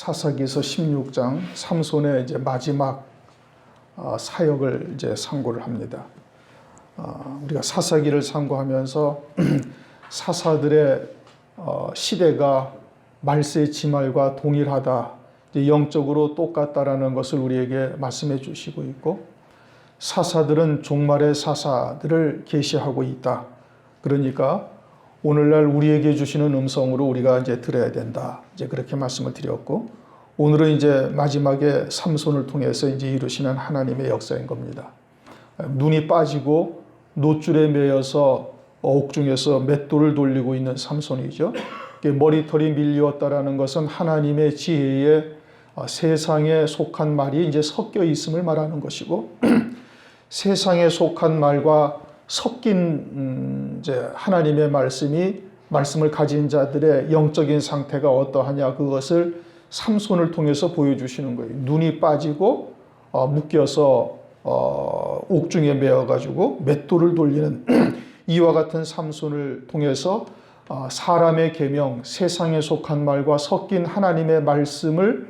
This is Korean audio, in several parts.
사사기서 16장 삼손의 이제 마지막 사역을 이제 상고를 합니다. 우리가 사사기를 상고하면서 사사들의 시대가 말세의 지말과 동일하다, 영적으로 똑같다라는 것을 우리에게 말씀해 주시고 있고, 사사들은 종말의 사사들을 계시하고 있다. 그러니까 오늘날 우리에게 주시는 음성으로 우리가 이제 들어야 된다. 이제 그렇게 말씀을 드렸고, 오늘은 이제 마지막에 삼손을 통해서 이제 이루시는 하나님의 역사인 겁니다. 눈이 빠지고 노줄에 매여서 옥중에서 맷돌을 돌리고 있는 삼손이죠. 머리털이 밀리었다라는 것은 하나님의 지혜에 세상에 속한 말이 이제 섞여 있음을 말하는 것이고, 세상에 속한 말과 섞인 이제 하나님의 말씀을 가진 자들의 영적인 상태가 어떠하냐, 그것을 삼손을 통해서 보여주시는 거예요. 눈이 빠지고 묶여서 옥중에 매어가지고 맷돌을 돌리는 이와 같은 삼손을 통해서 사람의 계명, 세상에 속한 말과 섞인 하나님의 말씀을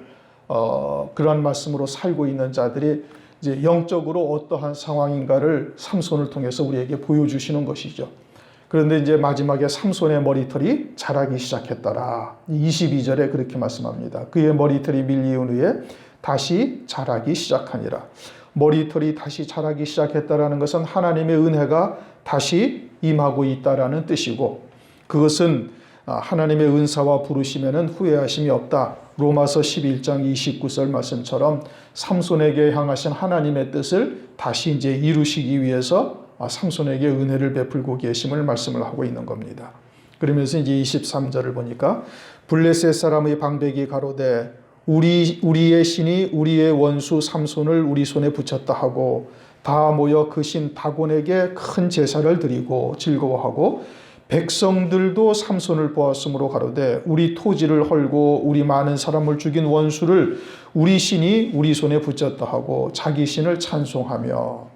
그러한 말씀으로 살고 있는 자들이 이제 영적으로 어떠한 상황인가를 삼손을 통해서 우리에게 보여주시는 것이죠. 그런데 이제 마지막에 삼손의 머리털이 자라기 시작했더라. 22절에 그렇게 말씀합니다. 그의 머리털이 밀리운 후에 다시 자라기 시작하니라. 머리털이 다시 자라기 시작했다라는 것은 하나님의 은혜가 다시 임하고 있다라는 뜻이고, 그것은 하나님의 은사와 부르심에는 후회하심이 없다. 로마서 11장 29절 말씀처럼 삼손에게 향하신 하나님의 뜻을 다시 이제 이루시기 위해서 삼손에게 은혜를 베풀고 계심을 말씀을 하고 있는 겁니다. 그러면서 이제 23절을 보니까 블레셋 사람의 방백이 가로되 우리의 신이 우리의 원수 삼손을 우리 손에 붙였다 하고 다 모여 그 신 다곤에게 큰 제사를 드리고 즐거워하고, 백성들도 삼손을 보았으므로 가로되 우리 토지를 헐고 우리 많은 사람을 죽인 원수를 우리 신이 우리 손에 붙였다 하고 자기 신을 찬송하며,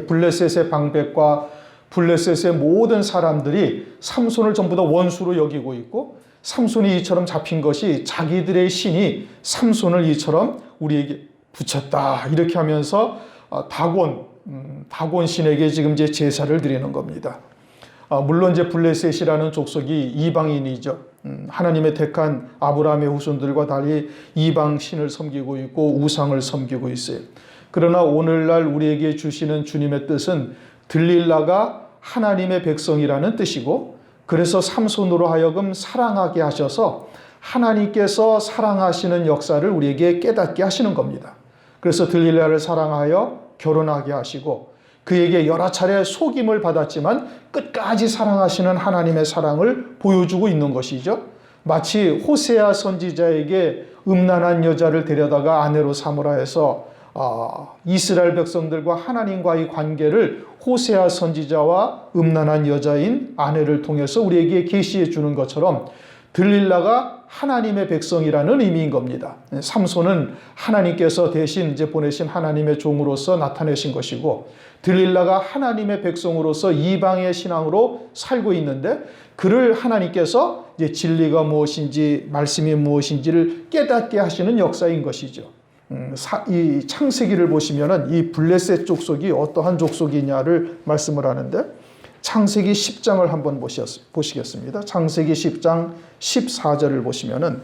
블레셋의 방백과 블레셋의 모든 사람들이 삼손을 전부 다 원수로 여기고 있고, 삼손이 이처럼 잡힌 것이 자기들의 신이 삼손을 이처럼 우리에게 붙였다, 이렇게 하면서 다곤 신에게 지금 이제 제사를 드리는 겁니다. 물론 이제 블레셋이라는 족속이 이방인이죠. 하나님의 택한 아브라함의 후손들과 달리 이방 신을 섬기고 있고 우상을 섬기고 있어요. 그러나 오늘날 우리에게 주시는 주님의 뜻은 들릴라가 하나님의 백성이라는 뜻이고, 그래서 삼손으로 하여금 사랑하게 하셔서 하나님께서 사랑하시는 역사를 우리에게 깨닫게 하시는 겁니다. 그래서 들릴라를 사랑하여 결혼하게 하시고, 그에게 여러 차례 속임을 받았지만 끝까지 사랑하시는 하나님의 사랑을 보여주고 있는 것이죠. 마치 호세아 선지자에게 음란한 여자를 데려다가 아내로 삼으라 해서 이스라엘 백성들과 하나님과의 관계를 호세아 선지자와 음란한 여자인 아내를 통해서 우리에게 계시해 주는 것처럼 들릴라가 하나님의 백성이라는 의미인 겁니다. 삼손은 하나님께서 대신 이제 보내신 하나님의 종으로서 나타내신 것이고, 들릴라가 하나님의 백성으로서 이방의 신앙으로 살고 있는데, 그를 하나님께서 이제 진리가 무엇인지 말씀이 무엇인지를 깨닫게 하시는 역사인 것이죠. 이 창세기를 보시면은 이 블레셋 족속이 어떠한 족속이냐를 말씀을 하는데, 창세기 10장을 한번 보시겠습니다. 창세기 10장 14절을 보시면은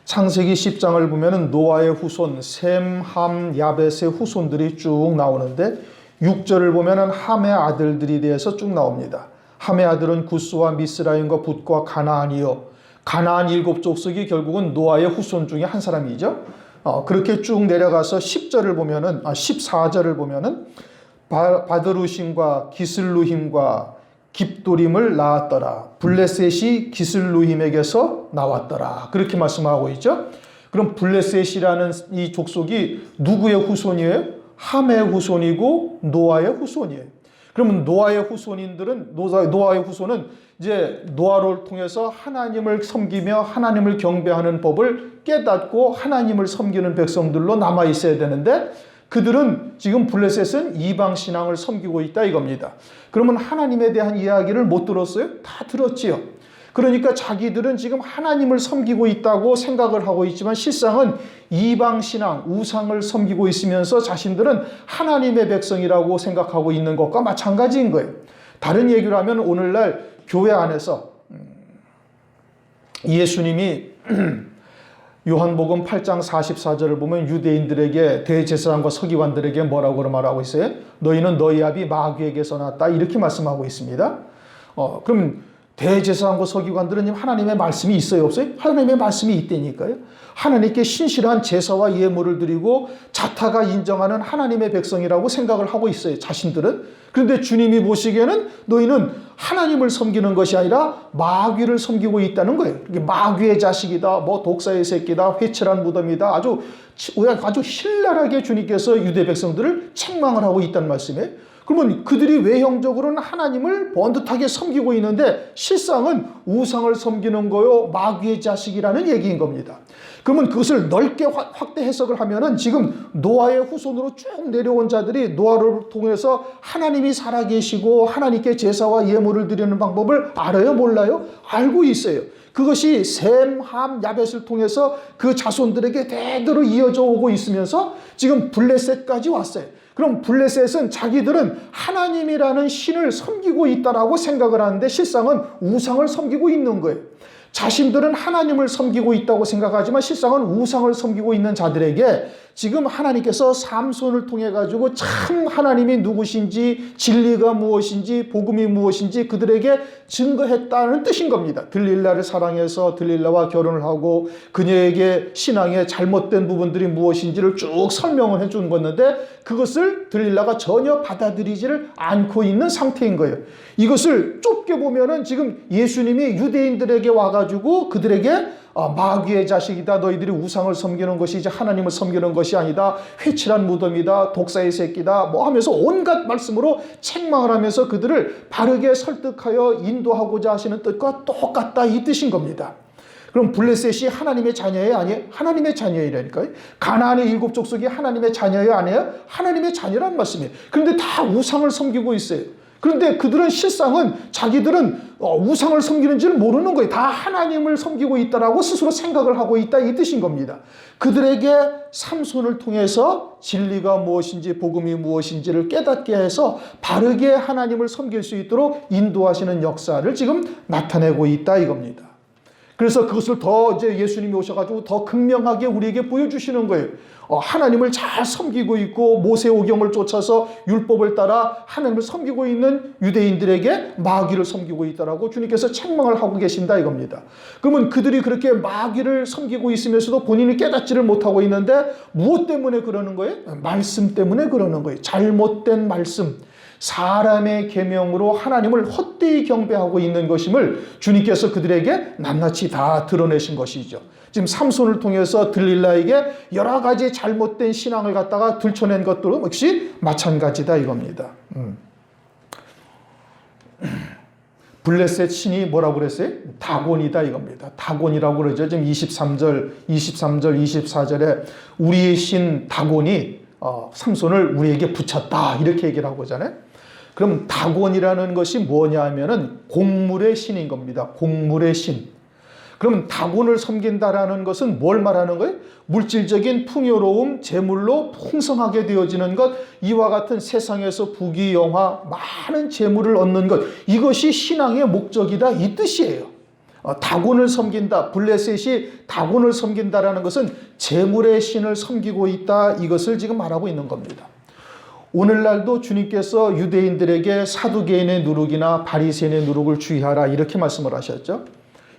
창세기 10장을 보면은 노아의 후손 셈, 함, 야벳의 후손들이 쭉 나오는데, 6절을 보면은 함의 아들들이 대해서 쭉 나옵니다. 함의 아들은 구스와 미스라임과 붓과 가나안이요. 가나안 7족속이 결국은 노아의 후손 중에 한 사람이죠. 그렇게 쭉 내려가서 14절을 보면은 바드루심과 기슬루힘과 깁도림을 낳았더라. 블레셋이 기슬루힘에게서 나왔더라. 그렇게 말씀하고 있죠. 그럼 블레셋이라는 이 족속이 누구의 후손이에요? 함의 후손이고 노아의 후손이에요. 그러면 노아의 후손은 이제 노아를 통해서 하나님을 섬기며 하나님을 경배하는 법을 깨닫고 하나님을 섬기는 백성들로 남아 있어야 되는데, 그들은 지금 블레셋은 이방 신앙을 섬기고 있다 이겁니다. 그러면 하나님에 대한 이야기를 못 들었어요? 다 들었지요. 그러니까 자기들은 지금 하나님을 섬기고 있다고 생각을 하고 있지만 실상은 이방 신앙, 우상을 섬기고 있으면서 자신들은 하나님의 백성이라고 생각하고 있는 것과 마찬가지인 거예요. 다른 얘기를 하면 오늘날 교회 안에서 예수님이 요한복음 8장 44절을 보면 유대인들에게 대제사장과 서기관들에게 뭐라고 말하고 있어요? 너희는 너희 아비 마귀에게서 났다 이렇게 말씀하고 있습니다. 그럼 대제사장과 서기관들은 하나님의 말씀이 있어요 없어요? 하나님의 말씀이 있다니까요. 하나님께 신실한 제사와 예물을 드리고 자타가 인정하는 하나님의 백성이라고 생각을 하고 있어요 자신들은. 그런데 주님이 보시기에는 너희는 하나님을 섬기는 것이 아니라 마귀를 섬기고 있다는 거예요. 마귀의 자식이다, 뭐 독사의 새끼다, 회칠한 무덤이다, 아주 신랄하게 주님께서 유대 백성들을 책망을 하고 있다는 말씀이에요. 그러면 그들이 외형적으로는 하나님을 번듯하게 섬기고 있는데 실상은 우상을 섬기는 거요, 마귀의 자식이라는 얘기인 겁니다. 그러면 그것을 넓게 확대 해석을 하면은 지금 노아의 후손으로 쭉 내려온 자들이 노아를 통해서 하나님이 살아계시고 하나님께 제사와 예물을 드리는 방법을 알아요, 몰라요? 알고 있어요. 그것이 셈, 함, 야벳을 통해서 그 자손들에게 대대로 이어져 오고 있으면서 지금 블레셋까지 왔어요. 그럼 블레셋은 자기들은 하나님이라는 신을 섬기고 있다라고 생각을 하는데 실상은 우상을 섬기고 있는 거예요. 자신들은 하나님을 섬기고 있다고 생각하지만 실상은 우상을 섬기고 있는 자들에게 지금 하나님께서 삼손을 통해 가지고 참 하나님이 누구신지, 진리가 무엇인지, 복음이 무엇인지 그들에게 증거했다는 뜻인 겁니다. 들릴라를 사랑해서 들릴라와 결혼을 하고 그녀에게 신앙의 잘못된 부분들이 무엇인지를 쭉 설명을 해준 건데 그것을 들릴라가 전혀 받아들이지를 않고 있는 상태인 거예요. 이것을 좁게 보면은 지금 예수님이 유대인들에게 와가지고 그들에게 마귀의 자식이다, 너희들이 우상을 섬기는 것이 이제 하나님을 섬기는 것이 아니다, 회칠한 무덤이다, 독사의 새끼다 뭐 하면서 온갖 말씀으로 책망을 하면서 그들을 바르게 설득하여 인도하고자 하시는 뜻과 똑같다 이 뜻인 겁니다. 그럼 블레셋이 하나님의 자녀예요, 아니에요? 하나님의 자녀이라니까요. 가나안의 7 족속이 하나님의 자녀예요, 아니에요? 하나님의 자녀란 말씀이에요. 그런데 다 우상을 섬기고 있어요. 그런데 그들은 실상은 자기들은 우상을 섬기는지를 모르는 거예요. 다 하나님을 섬기고 있다라고 스스로 생각을 하고 있다 이 뜻인 겁니다. 그들에게 삼손을 통해서 진리가 무엇인지 복음이 무엇인지를 깨닫게 해서 바르게 하나님을 섬길 수 있도록 인도하시는 역사를 지금 나타내고 있다 이겁니다. 그래서 그것을 더 이제 예수님이 오셔가지고 더 극명하게 우리에게 보여주시는 거예요. 하나님을 잘 섬기고 있고 모세오경을 쫓아서 율법을 따라 하나님을 섬기고 있는 유대인들에게 마귀를 섬기고 있다라고 주님께서 책망을 하고 계신다 이겁니다. 그러면 그들이 그렇게 마귀를 섬기고 있으면서도 본인이 깨닫지를 못하고 있는데 무엇 때문에 그러는 거예요? 말씀 때문에 그러는 거예요. 잘못된 말씀. 사람의 계명으로 하나님을 헛되이 경배하고 있는 것임을 주님께서 그들에게 낱낱이 다 드러내신 것이죠. 지금 삼손을 통해서 들릴라에게 여러 가지 잘못된 신앙을 갖다가 들춰낸 것도 역시 마찬가지다 이겁니다. 블레셋 신이 뭐라고 그랬어요? 다곤이다 이겁니다. 다곤이라고 그러죠. 지금 23절, 24절에 우리의 신 다곤이 삼손을 우리에게 붙였다 이렇게 얘기를 하고 있잖아요. 그럼 다곤이라는 것이 뭐냐 하면은 곡물의 신인 겁니다. 곡물의 신. 그럼 다곤을 섬긴다라는 것은 뭘 말하는 거예요? 물질적인 풍요로움, 재물로 풍성하게 되어지는 것, 이와 같은 세상에서 부귀영화, 많은 재물을 얻는 것, 이것이 신앙의 목적이다 이 뜻이에요. 다곤을 섬긴다, 블레셋이 다곤을 섬긴다라는 것은 재물의 신을 섬기고 있다 이것을 지금 말하고 있는 겁니다. 오늘날도 주님께서 유대인들에게 사두개인의 누룩이나 바리새인의 누룩을 주의하라 이렇게 말씀을 하셨죠.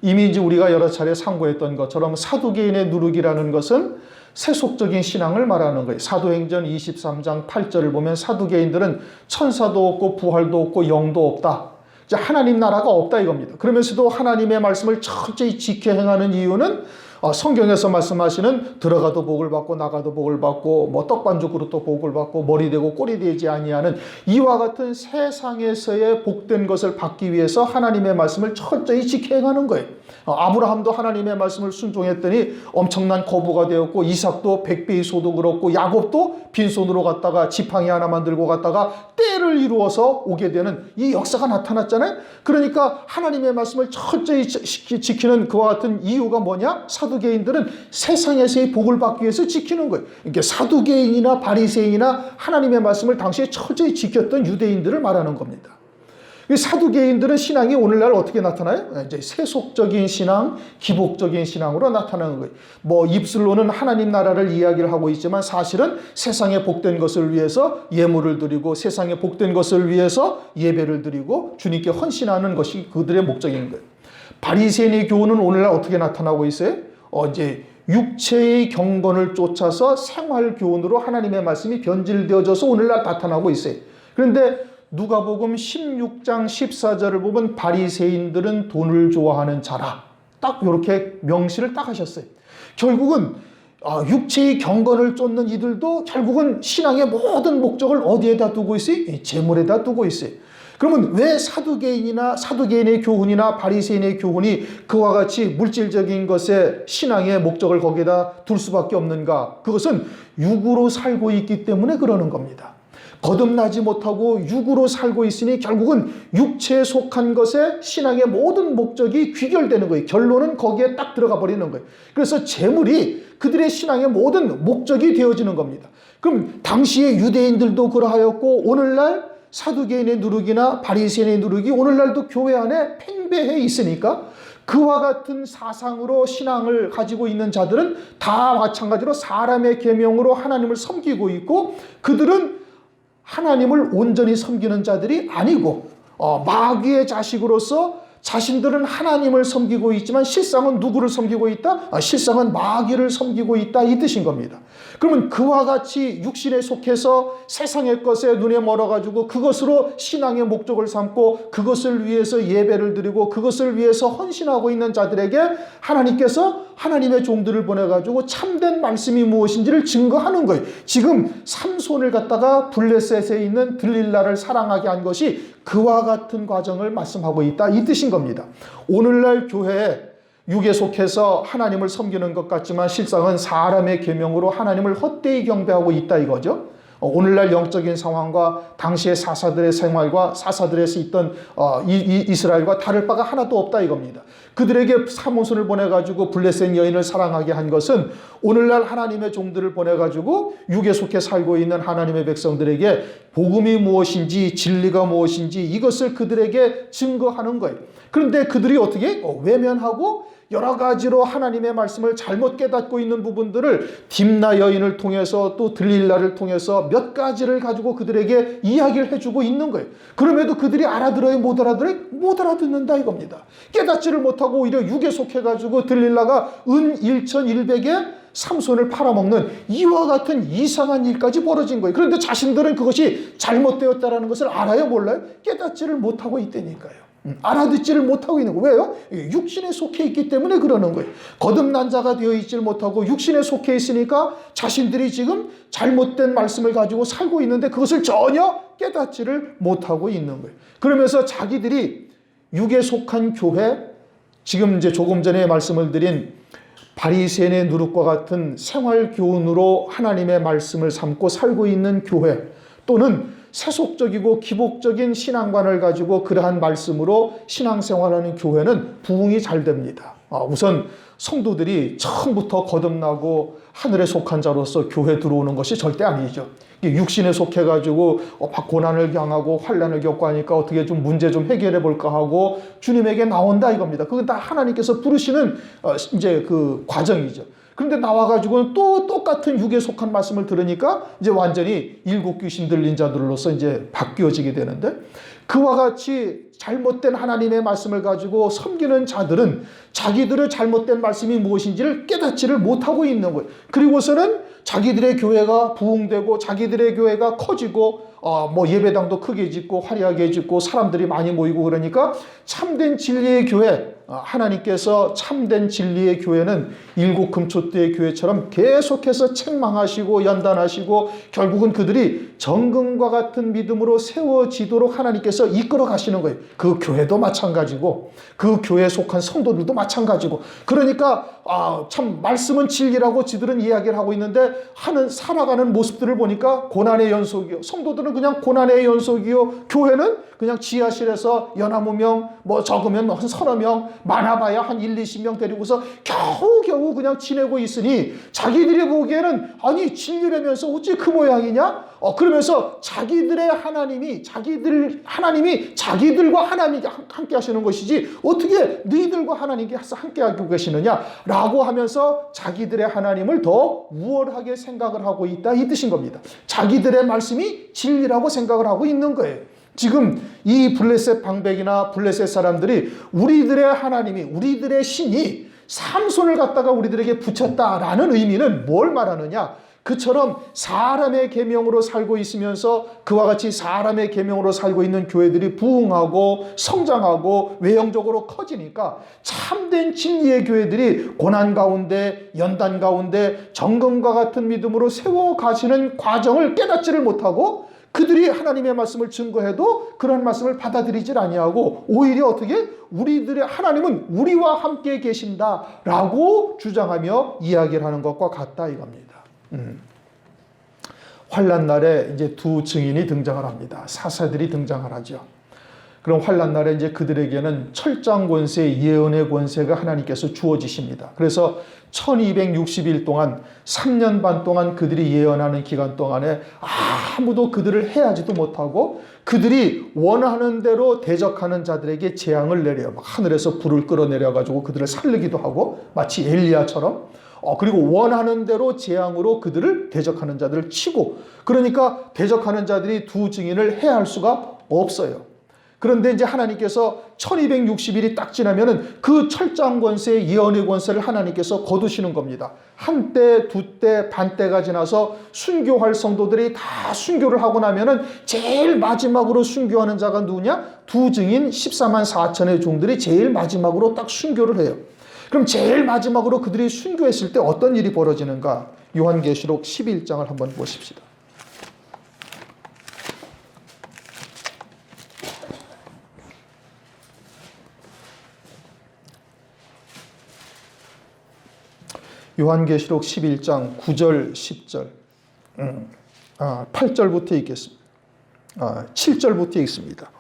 이미 이제 우리가 여러 차례 상고했던 것처럼 사두개인의 누룩이라는 것은 세속적인 신앙을 말하는 거예요. 사도행전 23장 8절을 보면 사두개인들은 천사도 없고 부활도 없고 영도 없다. 이제 하나님 나라가 없다 이겁니다. 그러면서도 하나님의 말씀을 철저히 지켜 행하는 이유는 성경에서 말씀하시는 들어가도 복을 받고 나가도 복을 받고 뭐 떡반죽으로 또 복을 받고 머리 되고 꼬리 되지 아니하는 이와 같은 세상에서의 복된 것을 받기 위해서 하나님의 말씀을 철저히 지켜 행하는 거예요. 아브라함도 하나님의 말씀을 순종했더니 엄청난 거부가 되었고, 이삭도 100배의 소득을 얻고, 야곱도 빈손으로 갔다가 지팡이 하나만 들고 갔다가 때를 이루어서 오게 되는 이 역사가 나타났잖아요. 그러니까 하나님의 말씀을 철저히 지키는 그와 같은 이유가 뭐냐? 사두개인들은 세상에서의 복을 받기 위해서 지키는 거예요. 이게 사두개인이나 바리새인이나 하나님의 말씀을 당시에 철저히 지켰던 유대인들을 말하는 겁니다. 이 사두개인들은 신앙이 오늘날 어떻게 나타나요? 이제 세속적인 신앙, 기복적인 신앙으로 나타나는 거예요. 뭐 입술로는 하나님 나라를 이야기를 하고 있지만 사실은 세상에 복된 것을 위해서 예물을 드리고 세상에 복된 것을 위해서 예배를 드리고 주님께 헌신하는 것이 그들의 목적인 거예요. 바리새인의 교훈은 오늘날 어떻게 나타나고 있어요? 이제 육체의 경건을 쫓아서 생활 교훈으로 하나님의 말씀이 변질되어져서 오늘날 나타나고 있어요. 그런데 누가복음 16장 14절을 보면 바리새인들은 돈을 좋아하는 자라, 딱 이렇게 명시를 딱 하셨어요. 결국은 육체의 경건을 쫓는 이들도 결국은 신앙의 모든 목적을 어디에다 두고 있어요? 재물에다 두고 있어요. 그러면 왜 사두개인의 교훈이나 바리새인의 교훈이 그와 같이 물질적인 것에 신앙의 목적을 거기에다 둘 수밖에 없는가? 그것은 육으로 살고 있기 때문에 그러는 겁니다. 거듭나지 못하고 육으로 살고 있으니 결국은 육체에 속한 것에 신앙의 모든 목적이 귀결되는 거예요. 결론은 거기에 딱 들어가 버리는 거예요. 그래서 재물이 그들의 신앙의 모든 목적이 되어지는 겁니다. 그럼 당시의 유대인들도 그러하였고, 오늘날 사두개인의 누룩이나 바리새인의 누룩이 오늘날도 교회 안에 팽배해 있으니까 그와 같은 사상으로 신앙을 가지고 있는 자들은 다 마찬가지로 사람의 계명으로 하나님을 섬기고 있고, 그들은 하나님을 온전히 섬기는 자들이 아니고 마귀의 자식으로서 자신들은 하나님을 섬기고 있지만 실상은 누구를 섬기고 있다? 실상은 마귀를 섬기고 있다, 이 뜻인 겁니다. 그러면 그와 같이 육신에 속해서 세상의 것에 눈에 멀어가지고 그것으로 신앙의 목적을 삼고 그것을 위해서 예배를 드리고 그것을 위해서 헌신하고 있는 자들에게 하나님께서 하나님의 종들을 보내가지고 참된 말씀이 무엇인지를 증거하는 거예요. 지금 삼손을 갖다가 블레셋에 있는 들릴라를 사랑하게 한 것이 그와 같은 과정을 말씀하고 있다, 이 뜻인 겁니다. 오늘날 교회에 육에 속해서 하나님을 섬기는 것 같지만 실상은 사람의 계명으로 하나님을 헛되이 경배하고 있다, 이거죠. 오늘날 영적인 상황과 당시의 사사들의 생활과 사사들에서 있던 이스라엘과 다를 바가 하나도 없다, 이겁니다. 그들에게 사몬손을 보내가지고 블레셋 여인을 사랑하게 한 것은 오늘날 하나님의 종들을 보내가지고 육에 속해 살고 있는 하나님의 백성들에게 복음이 무엇인지 진리가 무엇인지 이것을 그들에게 증거하는 거예요. 그런데 그들이 어떻게 외면하고 여러 가지로 하나님의 말씀을 잘못 깨닫고 있는 부분들을 딥나 여인을 통해서 또 들릴라를 통해서 몇 가지를 가지고 그들에게 이야기를 해주고 있는 거예요. 그럼에도 그들이 알아들어요? 못 알아들어요? 못 알아듣는다, 이겁니다. 깨닫지를 못하고 오히려 육에 속해가지고 들릴라가 은 1,100에 삼손을 팔아먹는 이와 같은 이상한 일까지 벌어진 거예요. 그런데 자신들은 그것이 잘못되었다는 것을 알아요? 몰라요? 깨닫지를 못하고 있다니까요. 알아듣지를 못하고 있는 거예요. 왜요? 육신에 속해 있기 때문에 그러는 거예요. 거듭난 자가 되어 있지를 못하고 육신에 속해 있으니까 자신들이 지금 잘못된 말씀을 가지고 살고 있는데 그것을 전혀 깨닫지를 못하고 있는 거예요. 그러면서 자기들이 육에 속한 교회, 지금 이제 조금 전에 말씀을 드린 바리새인의 누룩과 같은 생활 교훈으로 하나님의 말씀을 삼고 살고 있는 교회, 또는 세속적이고 기복적인 신앙관을 가지고 그러한 말씀으로 신앙생활하는 교회는 부흥이 잘 됩니다. 우선 성도들이 처음부터 거듭나고 하늘에 속한 자로서 교회 들어오는 것이 절대 아니죠. 육신에 속해가지고 막 고난을 당하고 환난을 겪고 하니까 어떻게 좀 문제 좀 해결해 볼까 하고 주님에게 나온다, 이겁니다. 그건 다 하나님께서 부르시는 이제 그 과정이죠. 그런데 나와가지고는 또 똑같은 육에 속한 말씀을 들으니까 이제 완전히 일곱 귀신 들린 자들로서 이제 바뀌어지게 되는데, 그와 같이 잘못된 하나님의 말씀을 가지고 섬기는 자들은 자기들의 잘못된 말씀이 무엇인지를 깨닫지를 못하고 있는 거예요. 그리고서는 자기들의 교회가 부흥되고 자기들의 교회가 커지고 뭐 예배당도 크게 짓고 화려하게 짓고 사람들이 많이 모이고 그러니까 참된 진리의 교회, 하나님께서 참된 진리의 교회는 일곱 금초대의 교회처럼 계속해서 책망하시고 연단하시고 결국은 그들이 정금과 같은 믿음으로 세워지도록 하나님께서 이끌어 가시는 거예요. 그 교회도 마찬가지고 그 교회에 속한 성도들도 마찬가지고, 그러니까 참 말씀은 진리라고 지들은 이야기를 하고 있는데 살아가는 모습들을 보니까 고난의 연속이요, 성도들은 그냥 고난의 연속이요, 교회는 그냥 지하실에서 연하무명 적으면 한 서너 명, 많아봐야 한 1, 20명 데리고서 겨우겨우 그냥 지내고 있으니 자기들이 보기에는 아니 진리라면서 어찌 그 모양이냐? 그러면서 자기들의 하나님이 자기들과 하나님이 함께 하시는 것이지 어떻게 너희들과 하나님이 함께 하고 계시느냐라고 하면서 자기들의 하나님을 더 우월하게 생각을 하고 있다, 이 뜻인 겁니다. 자기들의 말씀이 진리라고 생각을 하고 있는 거예요. 지금 이 블레셋 방백이나 블레셋 사람들이 우리들의 하나님이, 우리들의 신이 삼손을 갖다가 우리들에게 붙였다라는 의미는 뭘 말하느냐? 그처럼 사람의 계명으로 살고 있으면서 그와 같이 사람의 계명으로 살고 있는 교회들이 부흥하고 성장하고 외형적으로 커지니까 참된 진리의 교회들이 고난 가운데, 연단 가운데 정금과 같은 믿음으로 세워가시는 과정을 깨닫지를 못하고 그들이 하나님의 말씀을 증거해도 그런 말씀을 받아들이질 아니하고 오히려 어떻게? 우리들의 하나님은 우리와 함께 계신다라고 주장하며 이야기를 하는 것과 같다 이겁니다. 환난 날에 이제 두 증인이 등장을 합니다. 사사들이 등장을 하죠. 그럼 환난 날에 이제 그들에게는 철장 권세, 예언의 권세가 하나님께서 주어지십니다. 그래서 1260일 동안 3년 반 동안 그들이 예언하는 기간 동안에 아무도 그들을 해하지도 못하고 그들이 원하는 대로 대적하는 자들에게 재앙을 내려요. 막 하늘에서 불을 끌어내려가지고 그들을 살리기도 하고 마치 엘리야처럼, 그리고 원하는 대로 재앙으로 그들을 대적하는 자들을 치고, 그러니까 대적하는 자들이 두 증인을 해할 수가 없어요. 그런데 이제 하나님께서 1260일이 딱 지나면은 그 철장 권세, 예언의 권세를 하나님께서 거두시는 겁니다. 한때, 두때, 반때가 지나서 순교할 성도들이 다 순교를 하고 나면은 제일 마지막으로 순교하는 자가 누구냐? 두 증인 14만 4천의 종들이 제일 마지막으로 딱 순교를 해요. 그럼 제일 마지막으로 그들이 순교했을 때 어떤 일이 벌어지는가? 요한계시록 11장을 한번 보십시다. 요한계시록 11장 9절 10절 8절부터 읽겠습니다. 7절부터 읽습니다.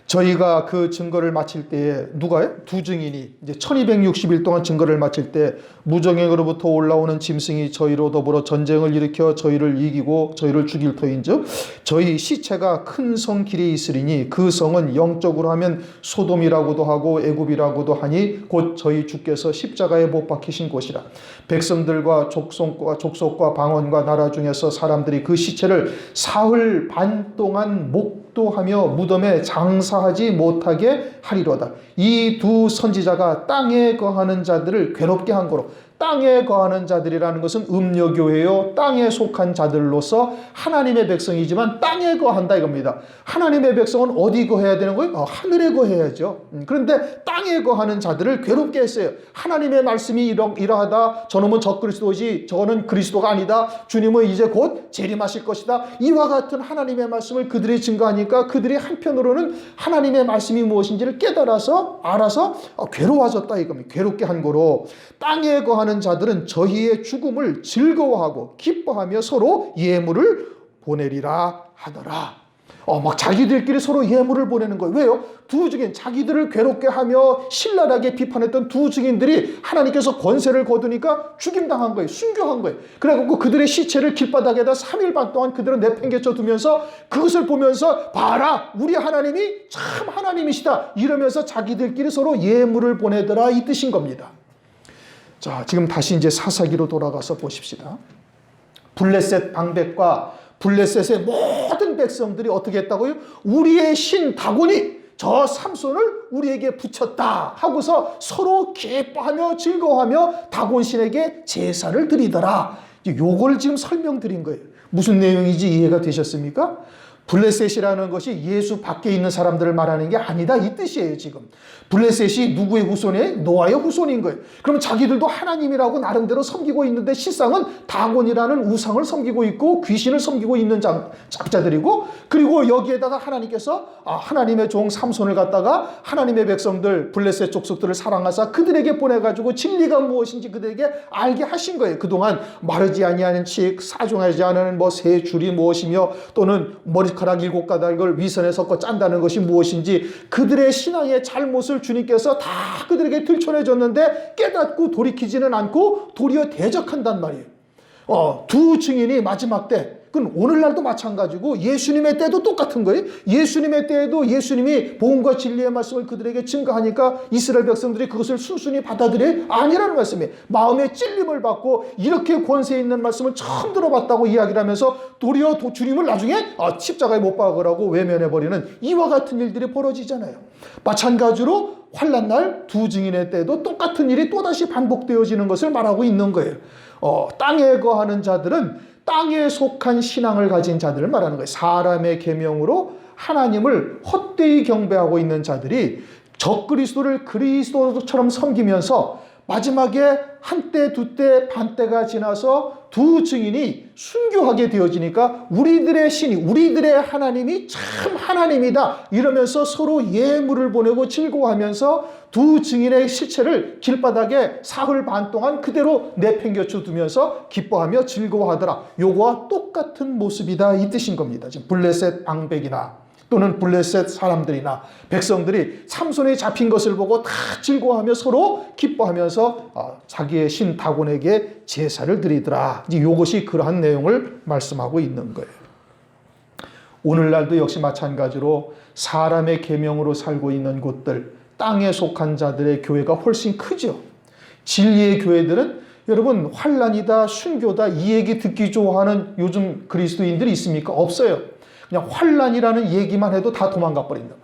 저희가 그 증거를 마칠 때에 누가요? 두 증인이 이제 1260일 동안 증거를 마칠 때 무정행으로부터 올라오는 짐승이 저희로 더불어 전쟁을 일으켜 저희를 이기고 저희를 죽일 터인즉 저희 시체가 큰 성 길에 있으리니 그 성은 영적으로 하면 소돔이라고도 하고 애굽이라고도 하니 곧 저희 주께서 십자가에 못 박히신 곳이라. 백성들과 족속과 방언과 나라 중에서 사람들이 그 시체를 사흘 반 동안 목도하며 무덤에 장사하지 못하게 하리로다. 이 두 선지자가 땅에 거하는 자들을 괴롭게 한 거로, 땅에 거하는 자들이라는 것은 음녀교회요, 땅에 속한 자들로서 하나님의 백성이지만 땅에 거한다 이겁니다. 하나님의 백성은 어디 거해야 되는 거예요? 하늘에 거해야죠. 그런데 땅에 거하는 자들을 괴롭게 했어요. 하나님의 말씀이 이러하다. 저놈은 적그리스도지, 저거는 그리스도가 아니다. 주님은 이제 곧 재림하실 것이다. 이와 같은 하나님의 말씀을 그들이 증거하니까 그들이 한편으로는 하나님의 말씀이 무엇인지를 알아서 괴로워졌다 이겁니다. 괴롭게 한 거로 땅에 거하는 자들은 저희의 죽음을 즐거워하고 기뻐하며 서로 예물을 보내리라 하더라. 막 자기들끼리 서로 예물을 보내는 거예요. 왜요? 두 증인, 자기들을 괴롭게 하며 신랄하게 비판했던 두 증인들이 하나님께서 권세를 거두니까 죽임당한 거예요. 순교한 거예요. 그래갖고 그들의 시체를 길바닥에다 3일 반 동안 그들은 내팽개쳐 두면서 그것을 보면서 봐라, 우리 하나님이 참 하나님이시다 이러면서 자기들끼리 서로 예물을 보내더라 이 뜻인 겁니다. 자, 지금 다시 이제 사사기로 돌아가서 보십시다. 블레셋 방백과 블레셋의 모든 백성들이 어떻게 했다고요? 우리의 신 다곤이 저 삼손을 우리에게 붙였다 하고서 서로 기뻐하며 즐거워하며 다곤 신에게 제사를 드리더라. 요걸 지금 설명드린 거예요. 무슨 내용인지 이해가 되셨습니까? 블레셋이라는 것이 예수 밖에 있는 사람들을 말하는 게 아니다 이 뜻이에요. 지금 블레셋이 누구의 후손이에요? 노아의 후손인 거예요. 그러면 자기들도 하나님이라고 나름대로 섬기고 있는데 실상은 다곤이라는 우상을 섬기고 있고 귀신을 섬기고 있는 작자들이고, 그리고 여기에다가 하나님께서 하나님의 종 삼손을 갖다가 하나님의 백성들 블레셋 족속들을 사랑하사 그들에게 보내가지고 진리가 무엇인지 그들에게 알게 하신 거예요. 그동안 마르지 아니하는 칙, 사종하지 않은 세 줄이 무엇이며, 또는 머리카락 7가닥을 위선에 섞어 짠다는 것이 무엇인지 그들의 신앙의 잘못을 주님께서 다 그들에게 들춰내줬는데 깨닫고 돌이키지는 않고 도리어 대적한단 말이에요. 두 증인이 마지막 때, 그건 오늘날도 마찬가지고 예수님의 때도 똑같은 거예요. 예수님의 때에도 예수님이 복음과 진리의 말씀을 그들에게 증거하니까 이스라엘 백성들이 그것을 순순히 받아들여요? 아니라는 말씀이에요. 마음에 찔림을 받고 이렇게 권세 있는 말씀을 처음 들어봤다고 이야기를 하면서 도리어 주님을 나중에 십자가에 못 박으라고 외면해버리는 이와 같은 일들이 벌어지잖아요. 마찬가지로 환난날 두 증인의 때도 똑같은 일이 또다시 반복되어지는 것을 말하고 있는 거예요. 땅에 거하는 자들은 땅에 속한 신앙을 가진 자들을 말하는 거예요. 사람의 계명으로 하나님을 헛되이 경배하고 있는 자들이 적그리스도를 그리스도처럼 섬기면서 마지막에 한때 두때 반때가 지나서 두 증인이 순교하게 되어지니까 우리들의 신이, 우리들의 하나님이 참 하나님이다 이러면서 서로 예물을 보내고 즐거워하면서 두 증인의 실체를 길바닥에 사흘 반 동안 그대로 내팽겨쳐 두면서 기뻐하며 즐거워하더라. 요거와 똑같은 모습이다 이 뜻인 겁니다. 지금 블레셋 방백이나 또는 블레셋 사람들이나 백성들이 삼손이 잡힌 것을 보고 다 즐거워하며 서로 기뻐하면서 자기의 신 다곤에게 제사를 드리더라. 이것이 그러한 내용을 말씀하고 있는 거예요. 오늘날도 역시 마찬가지로 사람의 계명으로 살고 있는 곳들, 땅에 속한 자들의 교회가 훨씬 크죠. 진리의 교회들은 여러분 환난이다, 순교다 이 얘기 듣기 좋아하는 요즘 그리스도인들이 있습니까? 없어요. 그냥 환난이라는 얘기만 해도 다 도망가 버린다.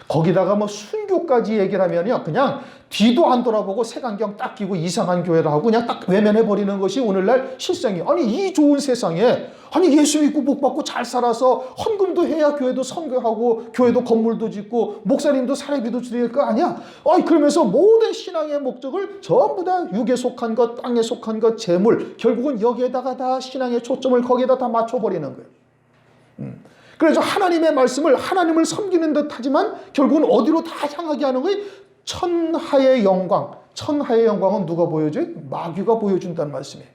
거기다가 순교까지 얘기를 하면요, 그냥 뒤도 안 돌아보고 색안경 딱 끼고 이상한 교회를 하고 그냥 딱 외면해 버리는 것이 오늘날 실상이에요. 아니 이 좋은 세상에 예수 믿고 복 받고 잘 살아서 헌금도 해야 교회도 선교하고 교회도 건물도 짓고 목사님도 사례비도 드릴 거 아니야? 그러면서 모든 신앙의 목적을 전부 다 육에 속한 것, 땅에 속한 것, 재물, 결국은 여기에다가 다 신앙의 초점을 거기에다 다 맞춰버리는 거예요. 그래서 하나님의 말씀을 하나님을 섬기는 듯 하지만 결국은 어디로 다 향하게 하는 거예요? 천하의 영광. 천하의 영광은 누가 보여줘요? 마귀가 보여준다는 말씀이에요.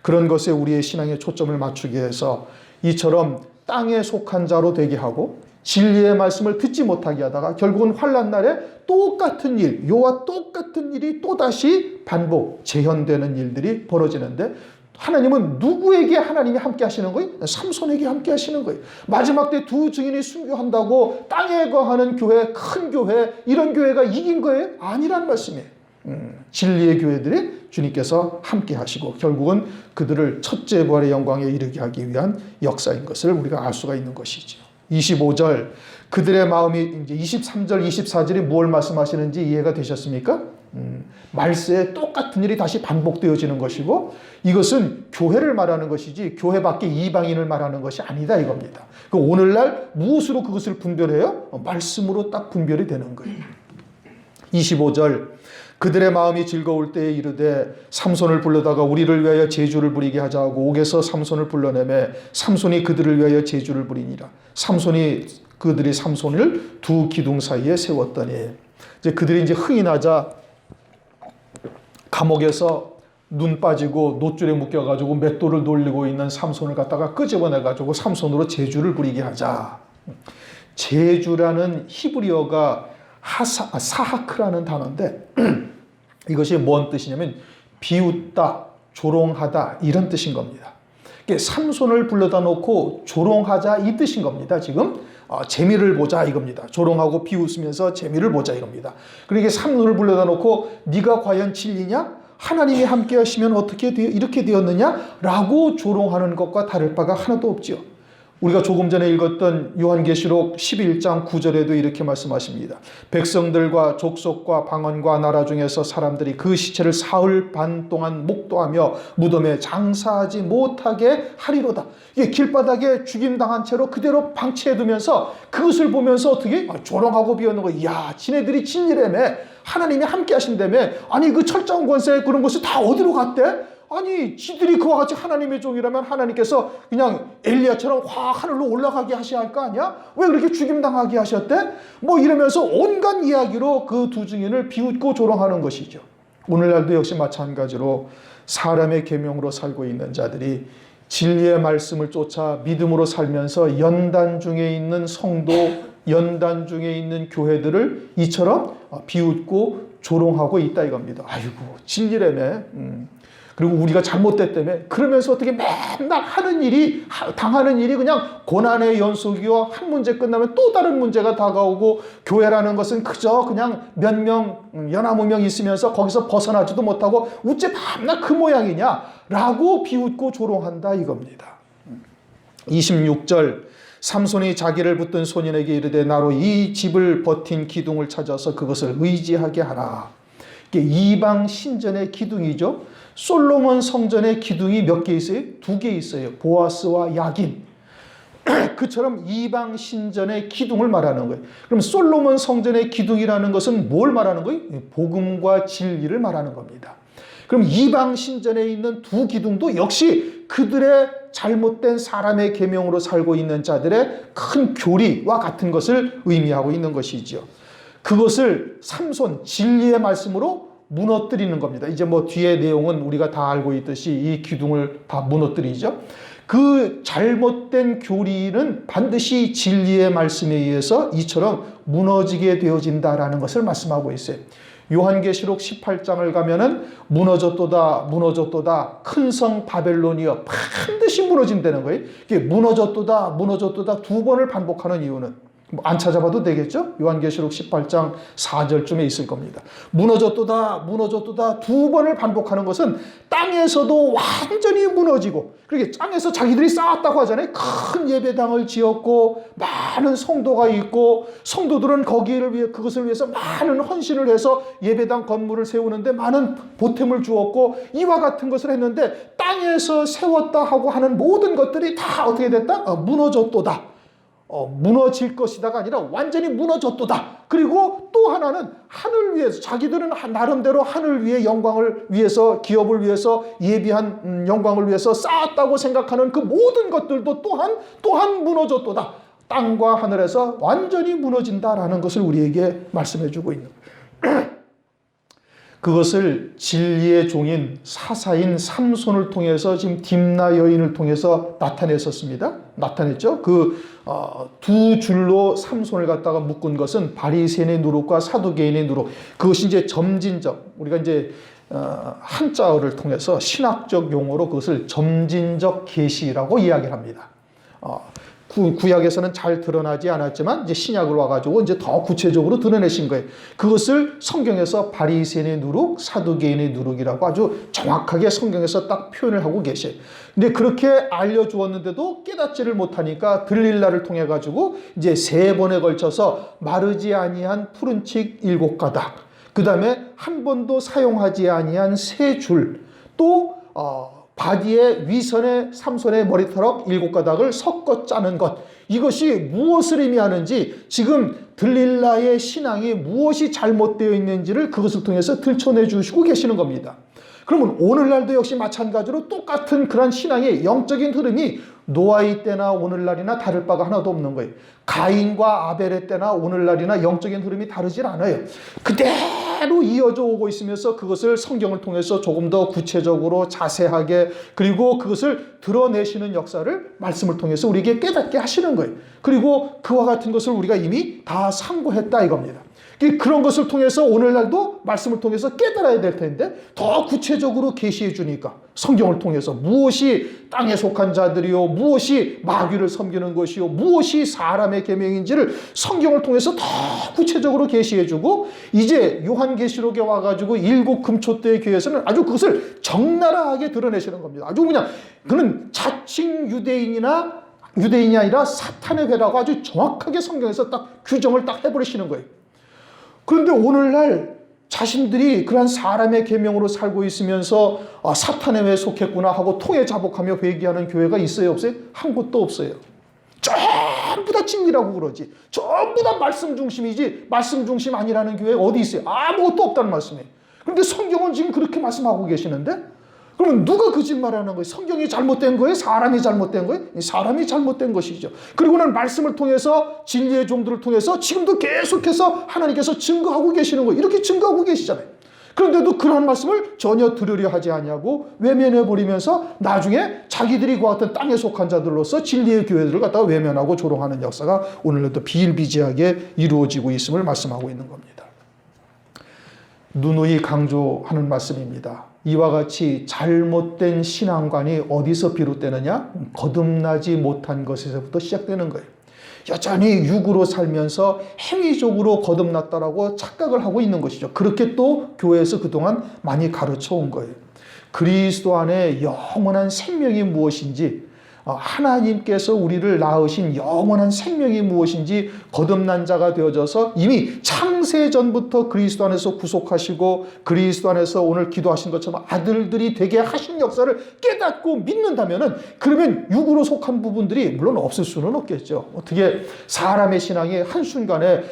그런 것에 우리의 신앙의 초점을 맞추기 위해서 이처럼 땅에 속한 자로 되게 하고 진리의 말씀을 듣지 못하게 하다가 결국은 환난날에 똑같은 일, 요와 똑같은 일이 또다시 반복, 재현되는 일들이 벌어지는데 하나님은 누구에게 하나님이 함께 하시는 거예요? 삼손에게 함께 하시는 거예요. 마지막 때 두 증인이 순교한다고 땅에 거하는 교회, 큰 교회, 이런 교회가 이긴 거예요? 아니란 말씀이에요. 진리의 교회들이 주님께서 함께 하시고 결국은 그들을 첫째 부활의 영광에 이르게 하기 위한 역사인 것을 우리가 알 수가 있는 것이죠. 25절 그들의 마음이 이제 23절 24절이 무엇을 말씀하시는지 이해가 되셨습니까? 말세에 똑같은 일이 다시 반복되어지는 것이고 이것은 교회를 말하는 것이지 교회 밖에 이방인을 말하는 것이 아니다 이겁니다. 오늘날 무엇으로 그것을 분별해요? 말씀으로 딱 분별이 되는 거예요. 25절 그들의 마음이 즐거울 때에 이르되 삼손을 불러다가 우리를 위하여 제주를 부리게 하자 하고 옥에서 삼손을 불러내매 삼손이 그들을 위하여 제주를 부리니라. 그들이 삼손을 두 기둥 사이에 세웠더니 이제 그들이 이제 흥이 나자 감옥에서 눈 빠지고 노줄에 묶여가지고 맷돌을 돌리고 있는 삼손을 갖다가 끄집어내가지고 삼손으로 제주를 부리게 하자. 제주라는 히브리어가 사하크라는 단어인데 이것이 뭔 뜻이냐면 비웃다, 조롱하다 이런 뜻인 겁니다. 삼손을 불러다 놓고 조롱하자 이 뜻인 겁니다. 지금 재미를 보자 이겁니다. 조롱하고 비웃으면서 재미를 보자 이겁니다. 그러니까 삼손을 불러다 놓고 네가 과연 진리냐? 하나님이 함께 하시면 어떻게 이렇게 되었느냐? 라고 조롱하는 것과 다를 바가 하나도 없죠. 우리가 조금 전에 읽었던 요한계시록 11장 9절에도 이렇게 말씀하십니다. 백성들과 족속과 방언과 나라 중에서 사람들이 그 시체를 사흘 반 동안 목도하며 무덤에 장사하지 못하게 하리로다. 이게 길바닥에 죽임당한 채로 그대로 방치해두면서 그것을 보면서 어떻게 조롱하고 비웃는 거예요. 이야, 지네들이 진리라며, 하나님이 함께 하신다며, 아니 그 철장 권세 그런 것이 다 어디로 갔대? 아니 지들이 그와 같이 하나님의 종이라면 하나님께서 그냥 엘리야처럼 확 하늘로 올라가게 하셔야 할 거 아니야? 왜 그렇게 죽임당하게 하셨대? 뭐 이러면서 온갖 이야기로 그 두 증인을 비웃고 조롱하는 것이죠. 오늘날도 역시 마찬가지로 사람의 계명으로 살고 있는 자들이 진리의 말씀을 쫓아 믿음으로 살면서 연단 중에 있는 성도, 연단 중에 있는 교회들을 이처럼 비웃고 조롱하고 있다 이겁니다. 아이고 진리라며. 그리고 우리가 잘못됐다며 그러면서 어떻게 맨날 당하는 일이 그냥 고난의 연속이요. 한 문제 끝나면 또 다른 문제가 다가오고 교회라는 것은 그저 그냥 몇 명, 연하무 명 있으면서 거기서 벗어나지도 못하고 어째 맨날 그 모양이냐라고 비웃고 조롱한다 이겁니다. 26절 삼손이 자기를 붙든 소년에게 이르되 나로 이 집을 버틴 기둥을 찾아서 그것을 의지하게 하라. 이게 이방 신전의 기둥이죠. 솔로몬 성전의 기둥이 몇 개 있어요? 2개 있어요. 보아스와 야긴. 그처럼 이방 신전의 기둥을 말하는 거예요. 그럼 솔로몬 성전의 기둥이라는 것은 뭘 말하는 거예요? 복음과 진리를 말하는 겁니다. 그럼 이방 신전에 있는 2 기둥도 역시 그들의 잘못된 사람의 계명으로 살고 있는 자들의 큰 교리와 같은 것을 의미하고 있는 것이죠. 그것을 삼손 진리의 말씀으로 무너뜨리는 겁니다. 이제 뭐 뒤에 내용은 우리가 다 알고 있듯이 이 기둥을 다 무너뜨리죠. 그 잘못된 교리는 반드시 진리의 말씀에 의해서 이처럼 무너지게 되어진다라는 것을 말씀하고 있어요. 요한계시록 18장을 가면은 무너졌도다 무너졌도다 큰 성 바벨론이여 반드시 무너진다는 거예요. 이게 무너졌도다 무너졌도다 2번을 반복하는 이유는 안 찾아봐도 되겠죠? 요한계시록 18장 4절쯤에 있을 겁니다. 무너졌도다 무너졌도다 2번을 반복하는 것은 땅에서도 완전히 무너지고 그렇게 땅에서 자기들이 쌓았다고 하잖아요. 큰 예배당을 지었고 많은 성도가 있고 성도들은 거기를 위해 그것을 위해서 많은 헌신을 해서 예배당 건물을 세우는데 많은 보탬을 주었고 이와 같은 것을 했는데 땅에서 세웠다 하고 하는 모든 것들이 다 어떻게 됐다? 무너졌도다. 무너질 것이다가 아니라 완전히 무너졌도다. 그리고 또 하나는 하늘 위에서 자기들은 나름대로 하늘 위에 영광을 위해서 기업을 위해서 예비한 영광을 위해서 쌓았다고 생각하는 그 모든 것들도 또한 무너졌도다. 땅과 하늘에서 완전히 무너진다라는 것을 우리에게 말씀해 주고 있는 거예요. 그것을 진리의 종인 사사인 삼손을 통해서 지금 딥나 여인을 통해서 나타냈죠. 그 2 줄로 삼손을 갖다가 묶은 것은 바리새인의 누룩과 사두개인의 누룩. 그것이 이제 점진적 우리가 이제 한자어를 통해서 신학적 용어로 그것을 점진적 계시라고 이야기를 합니다. 구약에서는 잘 드러나지 않았지만 이제 신약으로 와가지고 이제 더 구체적으로 드러내신 거예요. 그것을 성경에서 바리새인의 누룩, 사두개인의 누룩이라고 아주 정확하게 성경에서 딱 표현을 하고 계셔요. 근데 그렇게 알려주었는데도 깨닫지를 못하니까 들릴라를 통해 가지고 이제 3번에 걸쳐서 마르지 아니한 푸른칙 7가닥, 그 다음에 한 번도 사용하지 아니한 3줄, 또 바디의 위선의 삼손의 머리털럭 7가닥을 섞어 짜는 것. 이것이 무엇을 의미하는지 지금 들릴라의 신앙이 무엇이 잘못되어 있는지를 그것을 통해서 들춰내 주시고 계시는 겁니다. 그러면 오늘날도 역시 마찬가지로 똑같은 그런 신앙의 영적인 흐름이 노아의 때나 오늘날이나 다를 바가 하나도 없는 거예요. 가인과 아벨의 때나 오늘날이나 영적인 흐름이 다르질 않아요. 그대로 이어져 오고 있으면서 그것을 성경을 통해서 조금 더 구체적으로 자세하게 그리고 그것을 드러내시는 역사를 말씀을 통해서 우리에게 깨닫게 하시는 거예요. 그리고 그와 같은 것을 우리가 이미 다 상고했다 이겁니다. 그런 것을 통해서 오늘날도 말씀을 통해서 깨달아야 될 텐데 더 구체적으로 계시해 주니까 성경을 통해서 무엇이 땅에 속한 자들이요 무엇이 마귀를 섬기는 것이요 무엇이 사람의 계명인지를 성경을 통해서 더 구체적으로 계시해 주고 이제 요한계시록에 와가지고 7 금초대의 교회에서는 아주 그것을 적나라하게 드러내시는 겁니다. 아주 그냥 그는 자칭 유대인이나 유대인이 아니라 사탄의 회라고 아주 정확하게 성경에서 딱 규정을 딱 해버리시는 거예요. 그런데 오늘날 자신들이 그러한 사람의 계명으로 살고 있으면서 사탄의 회에 속했구나 하고 통해 자복하며 회개하는 교회가 있어요, 없어요? 한 곳도 없어요. 전부 다 진리라고 그러지. 전부 다 말씀 중심이지 말씀 중심 아니라는 교회 어디 있어요? 아무것도 없다는 말씀이에요. 그런데 성경은 지금 그렇게 말씀하고 계시는데, 그러면 누가 거짓말하는 거예요? 성경이 잘못된 거예요? 사람이 잘못된 거예요? 사람이 잘못된 것이죠. 그리고는 말씀을 통해서 진리의 종들을 통해서 지금도 계속해서 하나님께서 증거하고 계시는 거예요. 이렇게 증거하고 계시잖아요. 그런데도 그러한 말씀을 전혀 들으려 하지 아니하고 외면해버리면서 나중에 자기들이 그와 같은 땅에 속한 자들로서 진리의 교회들을 갖다가 외면하고 조롱하는 역사가 오늘도 비일비재하게 이루어지고 있음을 말씀하고 있는 겁니다. 누누이 강조하는 말씀입니다. 이와 같이 잘못된 신앙관이 어디서 비롯되느냐? 거듭나지 못한 것에서부터 시작되는 거예요. 여전히 육으로 살면서 행위적으로 거듭났다라고 착각을 하고 있는 것이죠. 그렇게 또 교회에서 그동안 많이 가르쳐 온 거예요. 그리스도 안에 영원한 생명이 무엇인지, 하나님께서 우리를 낳으신 영원한 생명이 무엇인지 거듭난 자가 되어져서 이미 창세 전부터 그리스도 안에서 구속하시고 그리스도 안에서 오늘 기도하신 것처럼 아들들이 되게 하신 역사를 깨닫고 믿는다면은, 그러면 육으로 속한 부분들이 물론 없을 수는 없겠죠. 어떻게 사람의 신앙이 한순간에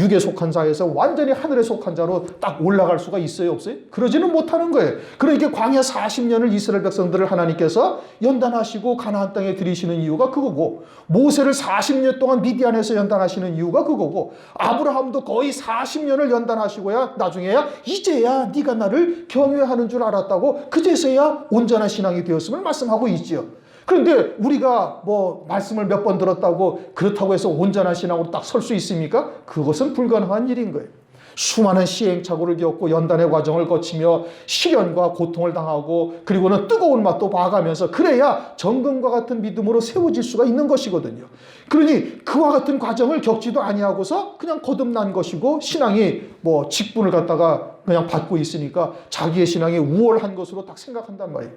육에 속한 자에서 완전히 하늘에 속한 자로 딱 올라갈 수가 있어요, 없어요? 그러지는 못하는 거예요. 그러니까 광야 40년을 이스라엘 백성들을 하나님께서 연단하시고 가나안 땅에 들이시는 이유가 그거고, 모세를 40년 동안 미디안에서 연단하시는 이유가 그거고, 아브라함도 거의 40년을 연단하시고야 나중에야 이제야 네가 나를 경외하는 줄 알았다고 그제서야 온전한 신앙이 되었음을 말씀하고 있지요. 그런데 우리가 뭐 말씀을 몇 번 들었다고 그렇다고 해서 온전한 신앙으로 딱 설 수 있습니까? 그것은 불가능한 일인 거예요. 수많은 시행착오를 겪고 연단의 과정을 거치며 시련과 고통을 당하고 그리고는 뜨거운 맛도 봐가면서 그래야 정금과 같은 믿음으로 세워질 수가 있는 것이거든요. 그러니 그와 같은 과정을 겪지도 아니하고서 그냥 거듭난 것이고 신앙이 뭐 직분을 갖다가 그냥 받고 있으니까 자기의 신앙이 우월한 것으로 딱 생각한단 말이에요.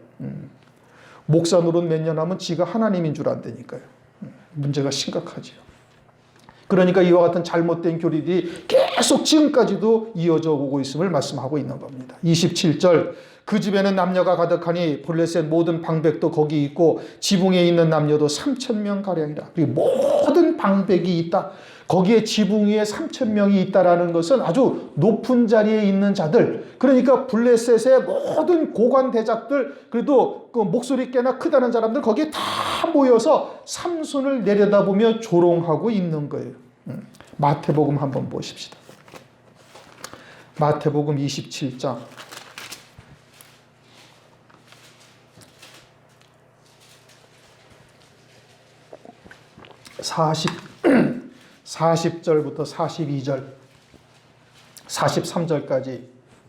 목사 노릇 몇 년 하면 지가 하나님인 줄 안다니까요. 문제가 심각하지요. 그러니까 이와 같은 잘못된 교리들이 계속 지금까지도 이어져 오고 있음을 말씀하고 있는 겁니다. 27절, 그 집에는 남녀가 가득하니 블레셋 모든 방백도 거기 있고 지붕에 있는 남녀도 3,000명가량이라. 그리고 모든 방백이 있다. 거기에 지붕 위에 3,000명이 있다라는 것은 아주 높은 자리에 있는 자들, 그러니까 블레셋의 모든 고관 대작들, 그래도 그 목소리 꽤나 크다는 사람들 거기에 다 모여서 삼손을 내려다보며 조롱하고 있는 거예요. 마태복음 한번 보십시다. 마태복음 27장 40절부터 42절, 43절까지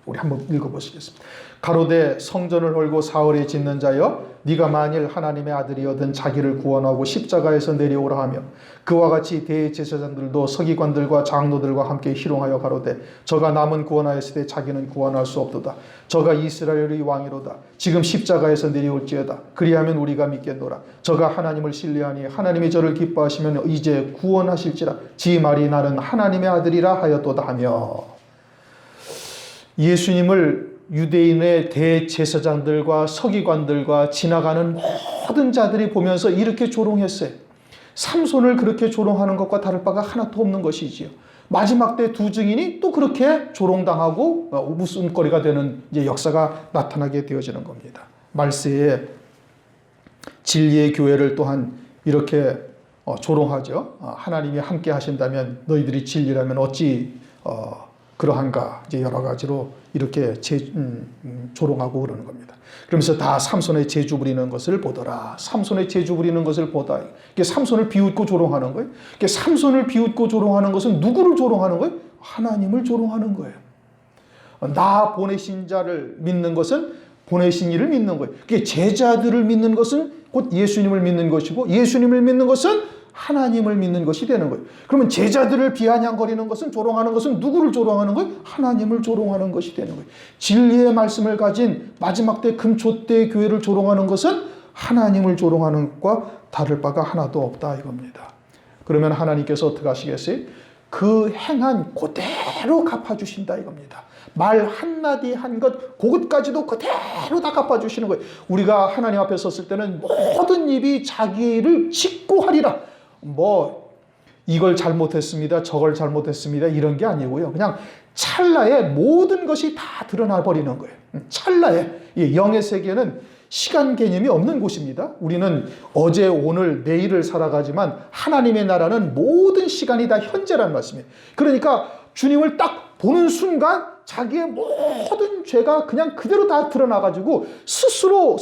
우리 한번 읽어보시겠습니다. 가로되 성전을 헐고 사흘에 짓는 자여, 네가 만일 하나님의 아들이여든 자기를 구원하고 십자가에서 내려오라 하며, 그와 같이 대제사장들도 서기관들과 장로들과 함께 희롱하여 가로되 저가 남은 구원하였을 때 자기는 구원할 수 없도다. 저가 이스라엘의 왕이로다. 지금 십자가에서 내려올지어다. 그리하면 우리가 믿겠노라. 저가 하나님을 신뢰하니 하나님이 저를 기뻐하시면 이제 구원하실지라. 지 말이 나는 하나님의 아들이라 하였도다 하며, 예수님을 유대인의 대제사장들과 서기관들과 지나가는 모든 자들이 보면서 이렇게 조롱했어요. 삼손을 그렇게 조롱하는 것과 다를 바가 하나도 없는 것이지요. 마지막 때 두 증인이 또 그렇게 조롱당하고 웃음거리가 되는 이제 역사가 나타나게 되어지는 겁니다. 말세에 진리의 교회를 또한 이렇게 조롱하죠. 하나님이 함께 하신다면 너희들이 진리라면 어찌 그러한가, 이제 여러 가지로 이렇게 조롱하고 그러는 겁니다. 그러면서 다 삼손의 재주 부리는 것을 보더라. 삼손의 재주 부리는 것을 보다. 이게 삼손을 비웃고 조롱하는 거예요. 이게 삼손을 비웃고 조롱하는 것은 누구를 조롱하는 거예요? 하나님을 조롱하는 거예요. 나 보내신 자를 믿는 것은 보내신 이를 믿는 거예요. 그게 제자들을 믿는 것은 곧 예수님을 믿는 것이고, 예수님을 믿는 것은 하나님을 믿는 것이 되는 거예요. 그러면 제자들을 비아냥거리는 것은, 조롱하는 것은 누구를 조롱하는 거예요? 하나님을 조롱하는 것이 되는 거예요. 진리의 말씀을 가진 마지막 때 금초 때 교회를 조롱하는 것은 하나님을 조롱하는 것과 다를 바가 하나도 없다 이겁니다. 그러면 하나님께서 어떻게 하시겠어요? 그 행한 그대로 갚아주신다 이겁니다. 말 한마디 한 것 그것까지도 그대로 다 갚아주시는 거예요. 우리가 하나님 앞에 섰을 때는 모든 입이 자기를 짓고 하리라. 뭐 이걸 잘못했습니다, 저걸 잘못했습니다 이런 게 아니고요. 그냥 찰나에 모든 것이 다 드러나 버리는 거예요. 찰나에. 이 영의 세계는 시간 개념이 없는 곳입니다. 우리는 어제, 오늘, 내일을 살아가지만 하나님의 나라는 모든 시간이 다 현재란 말씀이에요. 그러니까 주님을 딱 보는 순간 자기의 모든 죄가 그냥 그대로 다 드러나가지고 스스로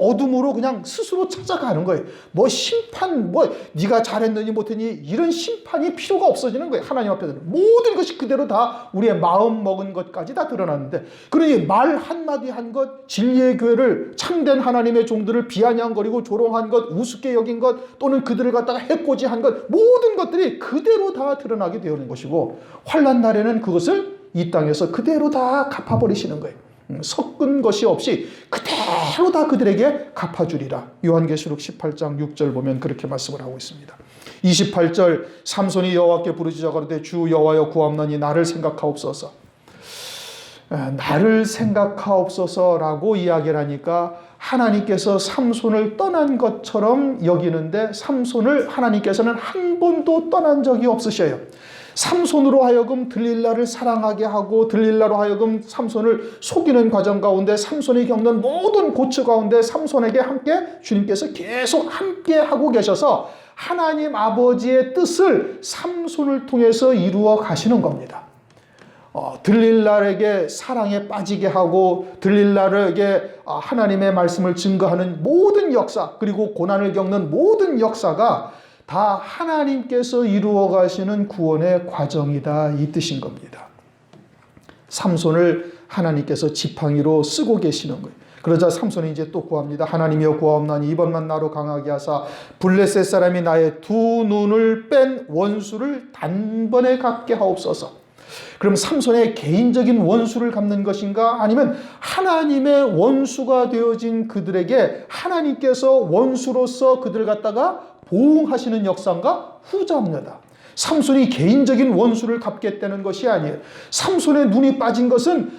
어둠으로 그냥 스스로 찾아가는 거예요. 뭐 심판, 뭐 네가 잘했느니 못했니 이런 심판이 필요가 없어지는 거예요. 하나님 앞에서는 모든 것이 그대로 다 우리의 마음 먹은 것까지 다 드러나는데, 그러니 말 한마디 한 것, 진리의 교회를 참된 하나님의 종들을 비아냥거리고 조롱한 것, 우습게 여긴 것, 또는 그들을 갖다가 해코지한 것, 모든 것들이 그대로 다 드러나게 되는 것이고, 환난 날에는 그것을 이 땅에서 그대로 다 갚아버리시는 거예요. 섞은 것이 없이 그대로 다 그들에게 갚아주리라. 요한계시록 18장 6절 보면 그렇게 말씀을 하고 있습니다. 28절 삼손이 여호와께 부르짖어 가로되 주 여호와여 구하옵나니 나를 생각하옵소서. 나를 생각하옵소서라고 이야기를 하니까 하나님께서 삼손을 떠난 것처럼 여기는데, 삼손을 하나님께서는 한 번도 떠난 적이 없으셔요. 삼손으로 하여금 들릴라를 사랑하게 하고, 들릴라로 하여금 삼손을 속이는 과정 가운데, 삼손이 겪는 모든 고초 가운데 삼손에게 함께 주님께서 계속 함께 하고 계셔서 하나님 아버지의 뜻을 삼손을 통해서 이루어 가시는 겁니다. 들릴라에게 사랑에 빠지게 하고, 들릴라에게 하나님의 말씀을 증거하는 모든 역사, 그리고 고난을 겪는 모든 역사가 다 하나님께서 이루어 가시는 구원의 과정이다 이 뜻인 겁니다. 삼손을 하나님께서 지팡이로 쓰고 계시는 거예요. 그러자 삼손이 이제 또 구합니다. 하나님이여 구하옵나니 이번만 나로 강하게 하사 블레셋 사람이 나의 두 눈을 뺀 원수를 단번에 갚게 하옵소서. 그럼 삼손의 개인적인 원수를 갚는 것인가? 아니면 하나님의 원수가 되어진 그들에게 하나님께서 원수로서 그들을 갖다가 보응하시는 역사인가? 후자입니다. 삼손이 개인적인 원수를 갚겠다는 것이 아니에요. 삼손의 눈이 빠진 것은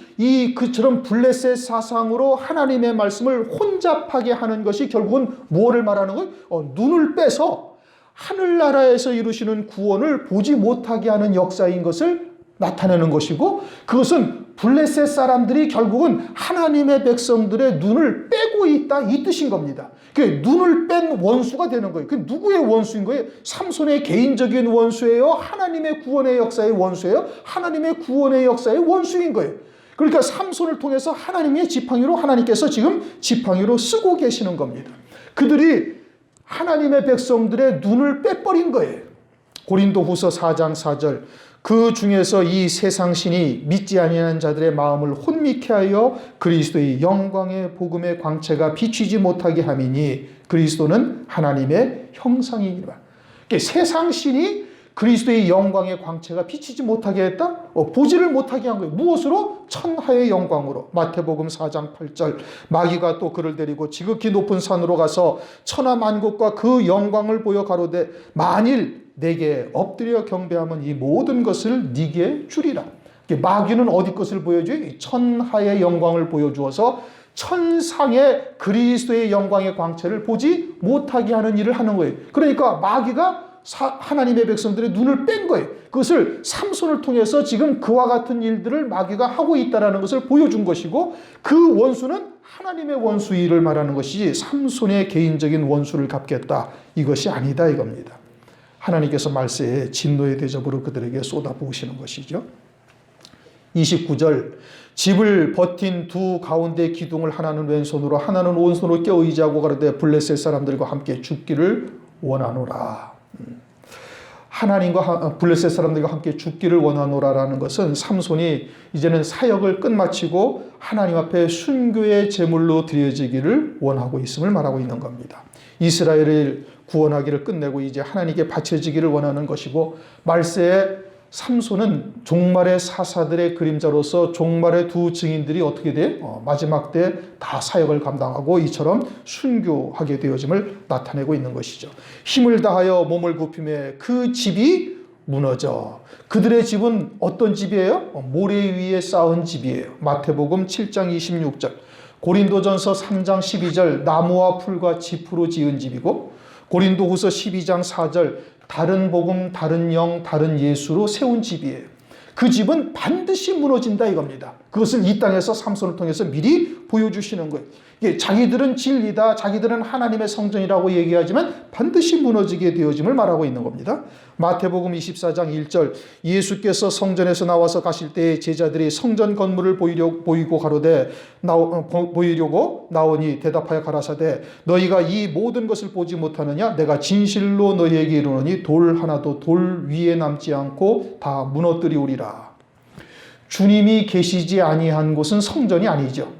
그처럼 블레셋 사상으로 하나님의 말씀을 혼잡하게 하는 것이 결국은 무엇을 말하는 거예요? 눈을 빼서 하늘나라에서 이루시는 구원을 보지 못하게 하는 역사인 것을 나타내는 것이고, 그것은 블레셋 사람들이 결국은 하나님의 백성들의 눈을 빼고 있다 이 뜻인 겁니다. 눈을 뺀 원수가 되는 거예요. 그 누구의 원수인 거예요? 삼손의 개인적인 원수예요? 하나님의 구원의 역사의 원수예요? 하나님의 구원의 역사의 원수인 거예요. 그러니까 삼손을 통해서 하나님의 지팡이로, 하나님께서 지금 지팡이로 쓰고 계시는 겁니다. 그들이 하나님의 백성들의 눈을 빼버린 거예요. 고린도후서 4장 4절 그 중에서 이 세상 신이 믿지 아니하는 자들의 마음을 혼미케 하여 그리스도의 영광의 복음의 광채가 비치지 못하게 함이니 그리스도는 하나님의 형상이니라. 세상 신이 그리스도의 영광의 광채가 비치지 못하게 했다? 보지를 못하게 한 거예요. 무엇으로? 천하의 영광으로. 마태복음 4장 8절 마귀가 또 그를 데리고 지극히 높은 산으로 가서 천하 만국과 그 영광을 보여 가로되 만일 내게 엎드려 경배하면 이 모든 것을 네게 주리라. 마귀는 어디 것을 보여줘요? 천하의 영광을 보여주어서 천상의 그리스도의 영광의 광채를 보지 못하게 하는 일을 하는 거예요. 그러니까 마귀가 하나님의 백성들의 눈을 뺀 거예요. 그것을 삼손을 통해서 지금 그와 같은 일들을 마귀가 하고 있다는 것을 보여준 것이고, 그 원수는 하나님의 원수 일을 말하는 것이지 삼손의 개인적인 원수를 갚겠다 이것이 아니다 이겁니다. 하나님께서 말세에 진노의 대접으로 그들에게 쏟아부으시는 것이죠. 29절 집을 버틴 두 가운데 기둥을 하나는 왼손으로 하나는 오른손으로 껴 의지하고 가로되 블레셋 사람들과 함께 죽기를 원하노라. 하나님과 블레셋 사람들과 함께 죽기를 원하노라라는 것은 삼손이 이제는 사역을 끝마치고 하나님 앞에 순교의 제물로 드려지기를 원하고 있음을 말하고 있는 겁니다. 이스라엘을 구원하기를 끝내고 이제 하나님께 바쳐지기를 원하는 것이고, 말세에 삼손은 종말의 사사들의 그림자로서 종말의 두 증인들이 어떻게 돼? 마지막 때 다 사역을 감당하고 이처럼 순교하게 되어짐을 나타내고 있는 것이죠. 힘을 다하여 몸을 굽히며 그 집이 무너져. 그들의 집은 어떤 집이에요? 모래 위에 쌓은 집이에요. 마태복음 7장 26절, 고린도전서 3장 12절, 나무와 풀과 짚으로 지은 집이고, 고린도후서 12장 4절, 다른 복음, 다른 영, 다른 예수로 세운 집이에요. 그 집은 반드시 무너진다 이겁니다. 그것을 이 땅에서 삼손을 통해서 미리 보여주시는 거예요. 이게 자기들은 진리다, 자기들은 하나님의 성전이라고 얘기하지만 반드시 무너지게 되어짐을 말하고 있는 겁니다. 마태복음 24장 1절, 예수께서 성전에서 나와서 가실 때에 제자들이 성전 건물을 보이고 가로되 보이려고 나오니 대답하여 가라사대 너희가 이 모든 것을 보지 못하느냐? 내가 진실로 너희에게 이르노니 돌 하나도 돌 위에 남지 않고 다 무너뜨리우리라. 주님이 계시지 아니한 곳은 성전이 아니죠.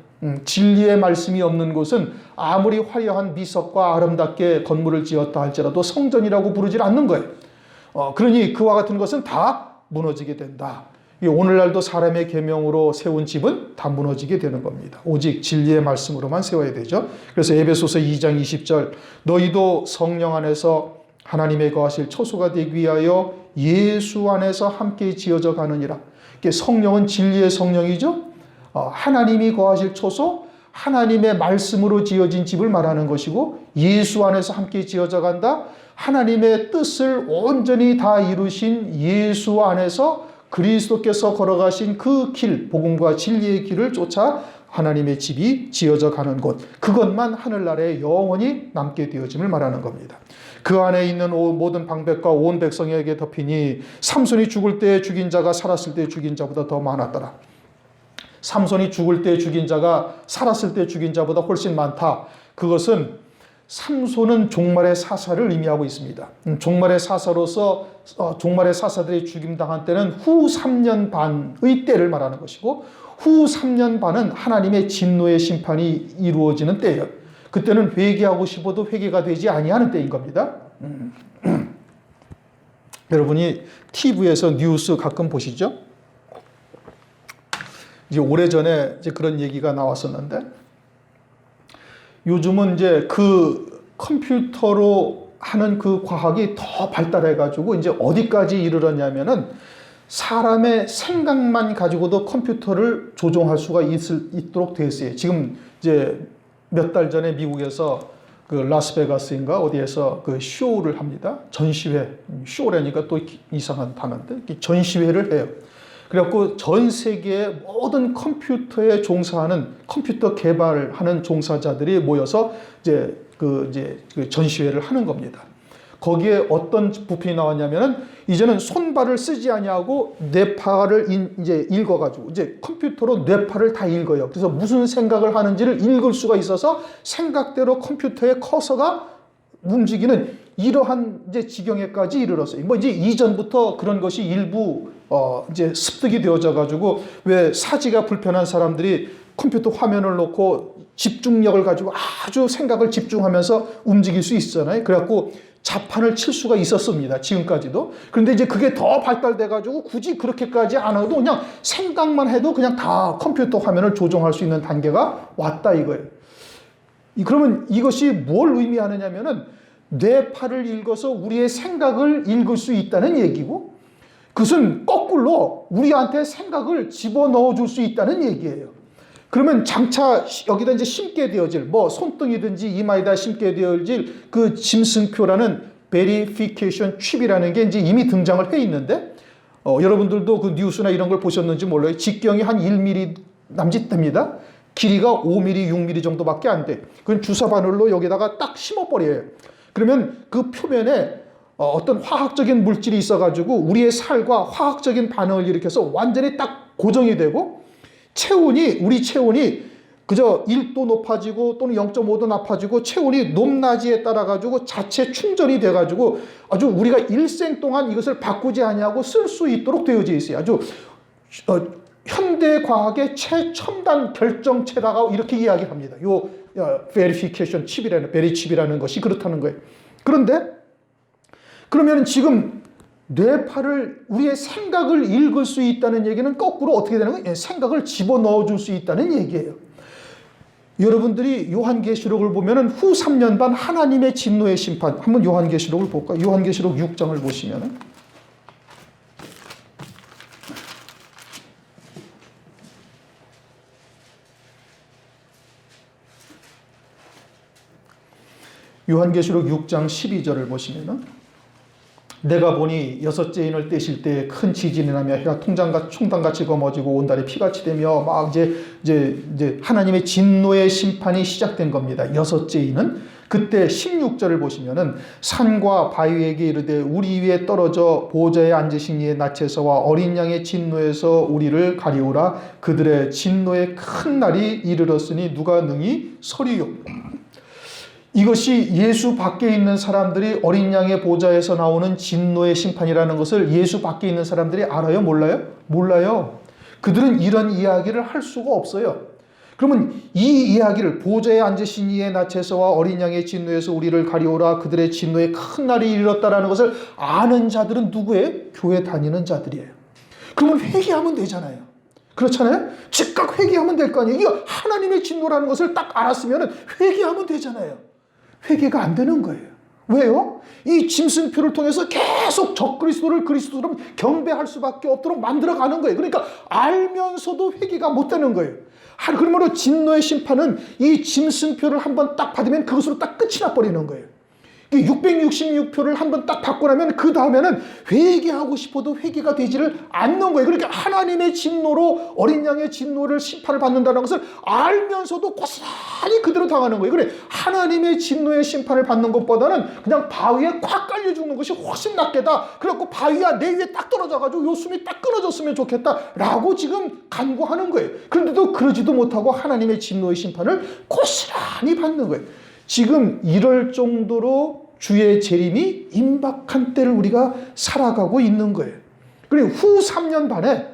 진리의 말씀이 없는 곳은 아무리 화려한 미석과 아름답게 건물을 지었다 할지라도 성전이라고 부르질 않는 거예요. 그러니 그와 같은 것은 다 무너지게 된다. 오늘날도 사람의 계명으로 세운 집은 다 무너지게 되는 겁니다. 오직 진리의 말씀으로만 세워야 되죠. 그래서 에베소서 2장 20절, 너희도 성령 안에서 하나님의 거하실 초소가 되기 위하여 예수 안에서 함께 지어져 가느니라. 성령은 진리의 성령이죠. 하나님이 거하실 초소, 하나님의 말씀으로 지어진 집을 말하는 것이고, 예수 안에서 함께 지어져 간다. 하나님의 뜻을 온전히 다 이루신 예수 안에서 그리스도께서 걸어가신 그 길, 복음과 진리의 길을 쫓아 하나님의 집이 지어져 가는 곳, 그것만 하늘나라에 영원히 남게 되어짐을 말하는 겁니다. 그 안에 있는 모든 방백과 온 백성에게 덮이니 삼손이 죽을 때 죽인 자가 살았을 때 죽인 자보다 더 많았더라. 삼손이 죽을 때 죽인 자가 살았을 때 죽인 자보다 훨씬 많다. 그것은 삼손은 종말의 사사를 의미하고 있습니다. 종말의 사사로서 종말의 사사들이 죽임당한 때는 후 3년 반의 때를 말하는 것이고, 후 3년 반은 하나님의 진노의 심판이 이루어지는 때예요. 그때는 회개하고 싶어도 회개가 되지 아니하는 때인 겁니다. 여러분이 TV에서 뉴스 가끔 보시죠? 이제 오래전에 이제 그런 얘기가 나왔었는데, 요즘은 이제 그 컴퓨터로 하는 그 과학이 더 발달해가지고 이제 어디까지 이르렀냐면은 사람의 생각만 가지고도 컴퓨터를 조종할 수가 있도록 됐어요. 지금 이제 몇 달 전에 미국에서 그 라스베가스인가 어디에서 그 쇼를 합니다. 전시회, 쇼라니까 또 이상한 단어인데 전시회를 해요. 그래갖고 전 세계의 모든 컴퓨터에 종사하는 컴퓨터 개발하는 종사자들이 모여서 그 전시회를 하는 겁니다. 거기에 어떤 부품이 나왔냐면은 이제는 손발을 쓰지 아니하고 뇌파를 이제 읽어가지고 이제 컴퓨터로 뇌파를 다 읽어요. 그래서 무슨 생각을 하는지를 읽을 수가 있어서 생각대로 컴퓨터의 커서가 움직이는 이러한 이제 지경에까지 이르렀어요. 뭐 이제 이전부터 그런 것이 일부 이제 습득이 되어져 가지고, 왜 사지가 불편한 사람들이 컴퓨터 화면을 놓고 집중력을 가지고 아주 생각을 집중하면서 움직일 수 있잖아요. 그래갖고 자판을 칠 수가 있었습니다. 지금까지도. 그런데 이제 그게 더 발달돼 가지고 굳이 그렇게까지 안 하고 그냥 생각만 해도 그냥 다 컴퓨터 화면을 조종할 수 있는 단계가 왔다 이거예요. 그러면 이것이 뭘 의미하느냐면은 뇌파를 읽어서 우리의 생각을 읽을 수 있다는 얘기고, 그것은 거꾸로 우리한테 생각을 집어넣어 줄 수 있다는 얘기예요. 그러면 장차 여기다 이제 심게 되어질, 뭐 손등이든지 이마에다 심게 되어질 그 짐승표라는 베리피케이션 칩이라는 게 이제 이미 등장을 해 있는데, 여러분들도 그 뉴스나 이런 걸 보셨는지 몰라요. 직경이 한 1mm 남짓 됩니다. 길이가 5mm, 6mm 정도밖에 안 돼. 그건 주사 바늘로 여기다가 딱 심어버려요. 그러면 그 표면에 어떤 화학적인 물질이 있어가지고 우리의 살과 화학적인 반응을 일으켜서 완전히 딱 고정이 되고, 우리 체온이 그저 1도 높아지고 또는 0.5도 높아지고 체온이 높낮이에 따라 가지고 자체 충전이 돼 가지고 아주 우리가 일생 동안 이것을 바꾸지 아니하고 쓸 수 있도록 되어져 있어요. 아주 현대 과학의 최첨단 결정체라고 이렇게 이야기합니다. 요 베리피케이션 칩이라는, 베리 칩이라는 것이 그렇다는 거예요. 그런데 그러면 지금 뇌파를 우리의 생각을 읽을 수 있다는 얘기는 거꾸로 어떻게 되는 거예요? 생각을 집어넣어 줄 수 있다는 얘기예요. 여러분들이 요한계시록을 보면은 후 3년 반 하나님의 진노의 심판, 한번 요한계시록을 볼까요? 요한계시록 6장을 보시면은 요한계시록 6장 12절을 보시면은 내가 보니 여섯째 인을 떼실 때 큰 지진이 나며 해가 총당같이 검어지고 온달이 피같이 되며 막 이제 하나님의 진노의 심판이 시작된 겁니다. 여섯째 인은 그때 16절을 보시면은 산과 바위에게 이르되 우리 위에 떨어져 보좌에 앉으신 이의 낯에서와 어린 양의 진노에서 우리를 가리우라. 그들의 진노의 큰 날이 이르렀으니 누가 능히 서리요. 이것이 예수 밖에 있는 사람들이 어린 양의 보좌에서 나오는 진노의 심판이라는 것을 예수 밖에 있는 사람들이 알아요? 몰라요? 몰라요. 그들은 이런 이야기를 할 수가 없어요. 그러면 이 이야기를 보좌에 앉으신 이의 낯에서와 어린 양의 진노에서 우리를 가리오라. 그들의 진노의 큰 날이 이르렀다라는 것을 아는 자들은 누구예요? 교회 다니는 자들이에요. 그러면 회개하면 되잖아요. 그렇잖아요? 즉각 회개하면 될 거 아니에요. 이거 하나님의 진노라는 것을 딱 알았으면 회개하면 되잖아요. 회개가 안 되는 거예요. 왜요? 이 짐승표를 통해서 계속 적그리스도를 그리스도로 경배할 수밖에 없도록 만들어가는 거예요. 그러니까 알면서도 회개가 못 되는 거예요. 그러므로 진노의 심판은 이 짐승표를 한번 딱 받으면 그것으로 딱 끝이 나버리는 거예요. 666표를 한번 딱 받고 나면 그 다음에는 회개하고 싶어도 회개가 되지를 않는 거예요. 그러니까 하나님의 진노로 어린 양의 진노를 심판을 받는다는 것을 알면서도 고스란히 그대로 당하는 거예요. 그래 하나님의 진노의 심판을 받는 것보다는 그냥 바위에 콱 깔려 죽는 것이 훨씬 낫겠다. 그래갖고 바위야 내 위에 딱 떨어져가지고 요 숨이 딱 끊어졌으면 좋겠다라고 지금 간구하는 거예요. 그런데도 그러지도 못하고 하나님의 진노의 심판을 고스란히 받는 거예요. 지금 이럴 정도로 주의 재림이 임박한 때를 우리가 살아가고 있는 거예요. 그리고 후 3년 반에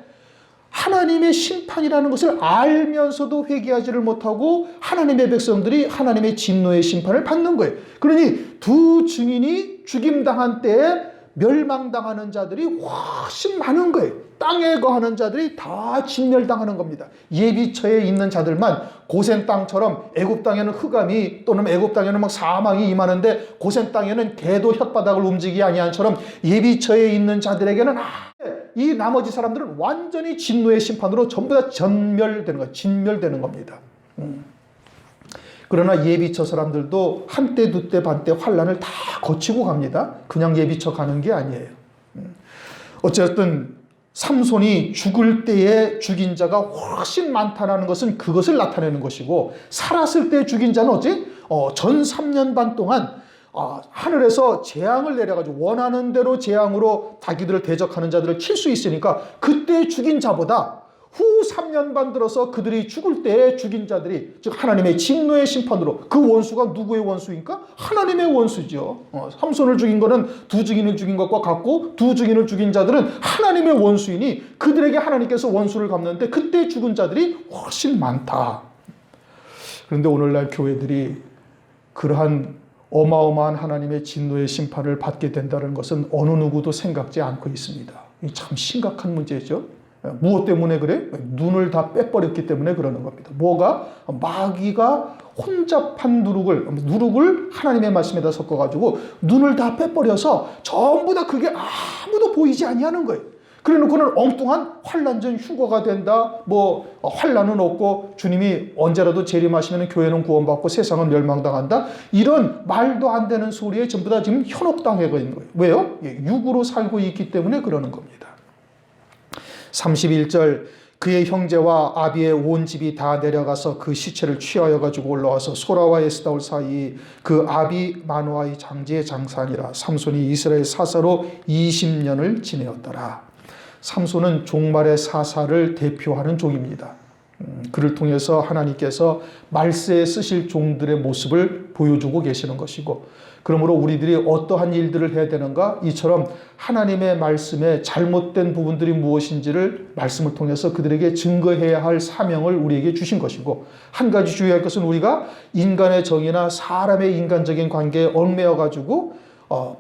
하나님의 심판이라는 것을 알면서도 회개하지를 못하고 하나님의 백성들이 하나님의 진노의 심판을 받는 거예요. 그러니 두 증인이 죽임당한 때에 멸망당하는 자들이 훨씬 많은 거예요. 땅에 거하는 자들이 다 진멸당하는 겁니다. 예비처에 있는 자들만 고센 땅처럼 애굽 땅에는 흑암이 또는 애굽 땅에는 막 사망이 임하는데 고센 땅에는 개도 혓바닥을 움직이지 아니한처럼 예비처에 있는 자들에게는 이 나머지 사람들은 완전히 진노의 심판으로 전부 다 진멸되는 겁니다. 그러나 예비처 사람들도 한때 두때 반때 환난을 다 거치고 갑니다. 그냥 예비처 가는 게 아니에요. 어쨌든 삼손이 죽을 때에 죽인 자가 훨씬 많다는 것은 그것을 나타내는 것이고 살았을 때 죽인 자는 전 3년 반 동안 하늘에서 재앙을 내려가지고 원하는 대로 재앙으로 자기들을 대적하는 자들을 칠 수 있으니까 그때 죽인 자보다 후 3년 반 들어서 그들이 죽을 때에 죽인 자들이 즉 하나님의 진노의 심판으로 그 원수가 누구의 원수입니까? 하나님의 원수죠. 삼손을 죽인 거는 두 증인을 죽인 것과 같고 두 증인을 죽인 자들은 하나님의 원수이니 그들에게 하나님께서 원수를 갚는데 그때 죽은 자들이 훨씬 많다. 그런데 오늘날 교회들이 그러한 어마어마한 하나님의 진노의 심판을 받게 된다는 것은 어느 누구도 생각지 않고 있습니다. 이 참 심각한 문제죠. 무엇 때문에 그래? 눈을 다 빼버렸기 때문에 그러는 겁니다. 뭐가? 마귀가 혼잡한 누룩을 하나님의 말씀에다 섞어가지고 눈을 다 빼버려서 전부 다 그게 아무도 보이지 아니하는 거예요. 그래놓고는 엉뚱한 환난전 휴거가 된다. 환난은 없고 주님이 언제라도 재림하시면 교회는 구원받고 세상은 멸망당한다. 이런 말도 안 되는 소리에 전부 다 지금 현혹당하고 있는 거예요. 왜요? 육으로 살고 있기 때문에 그러는 겁니다. 31절 그의 형제와 아비의 온 집이 다 내려가서 그 시체를 취하여 가지고 올라와서 소라와 에스다올 사이 그 아비 마노아의 장지에 장사하니라. 삼손이 이스라엘 사사로 20년을 지내었더라. 삼손은 종말의 사사를 대표하는 종입니다. 그를 통해서 하나님께서 말세에 쓰실 종들의 모습을 보여주고 계시는 것이고 그러므로 우리들이 어떠한 일들을 해야 되는가? 이처럼 하나님의 말씀에 잘못된 부분들이 무엇인지를 말씀을 통해서 그들에게 증거해야 할 사명을 우리에게 주신 것이고 한 가지 주의할 것은 우리가 인간의 정의나 사람의 인간적인 관계에 얽매여 가지고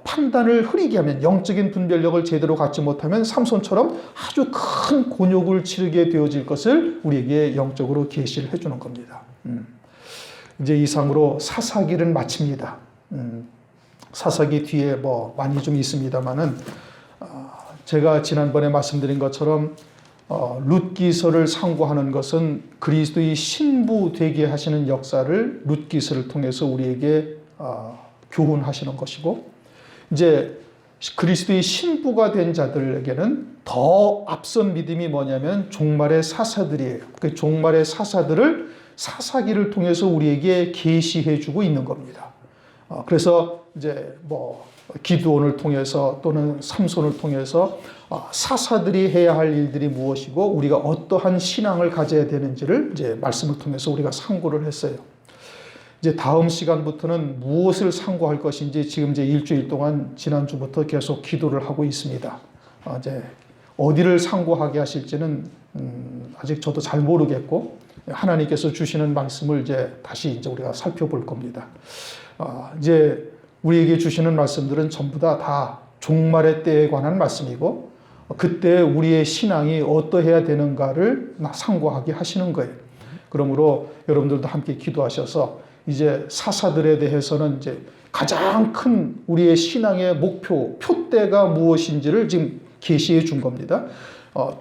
판단을 흐리게 하면, 영적인 분별력을 제대로 갖지 못하면 삼손처럼 아주 큰 곤욕을 치르게 되어질 것을 우리에게 영적으로 계시를 해주는 겁니다. 이제 이상으로 사사기를 마칩니다. 사사기 뒤에 뭐 많이 좀 있습니다만은, 제가 지난번에 말씀드린 것처럼 룻기서를 상고하는 것은 그리스도의 신부 되게 하시는 역사를 룻기서를 통해서 우리에게 교훈하시는 것이고, 이제 그리스도의 신부가 된 자들에게는 더 앞선 믿음이 뭐냐면 종말의 사사들이에요. 그 종말의 사사들을 사사기를 통해서 우리에게 계시해 주고 있는 겁니다. 그래서 이제 뭐 기드온을 통해서 또는 삼손을 통해서 사사들이 해야 할 일들이 무엇이고 우리가 어떠한 신앙을 가져야 되는지를 이제 말씀을 통해서 우리가 상고를 했어요. 이제 다음 시간부터는 무엇을 상고할 것인지 지금 이제 일주일 동안 지난주부터 계속 기도를 하고 있습니다. 이제 어디를 상고하게 하실지는 아직 저도 잘 모르겠고, 하나님께서 주시는 말씀을 이제 다시 이제 우리가 살펴볼 겁니다. 이제 우리에게 주시는 말씀들은 전부 다 종말의 때에 관한 말씀이고, 그때 우리의 신앙이 어떠해야 되는가를 상고하게 하시는 거예요. 그러므로 여러분들도 함께 기도하셔서 이제 사사들에 대해서는 이제 가장 큰 우리의 신앙의 목표, 표대가 무엇인지를 지금 계시해 준 겁니다.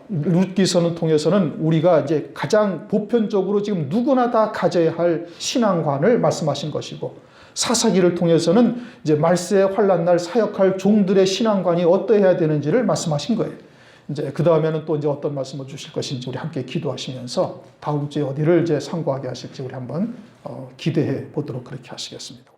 룻기서는 통해서는 우리가 이제 가장 보편적으로 지금 누구나 다 가져야 할 신앙관을 말씀하신 것이고, 사사기를 통해서는 이제 말세 환난 사역할 종들의 신앙관이 어떠해야 되는지를 말씀하신 거예요. 이제 그 다음에는 또 이제 어떤 말씀을 주실 것인지 우리 함께 기도하시면서 다음 주에 어디를 이제 상고하게 하실지 우리 한번 기대해 보도록 그렇게 하시겠습니다.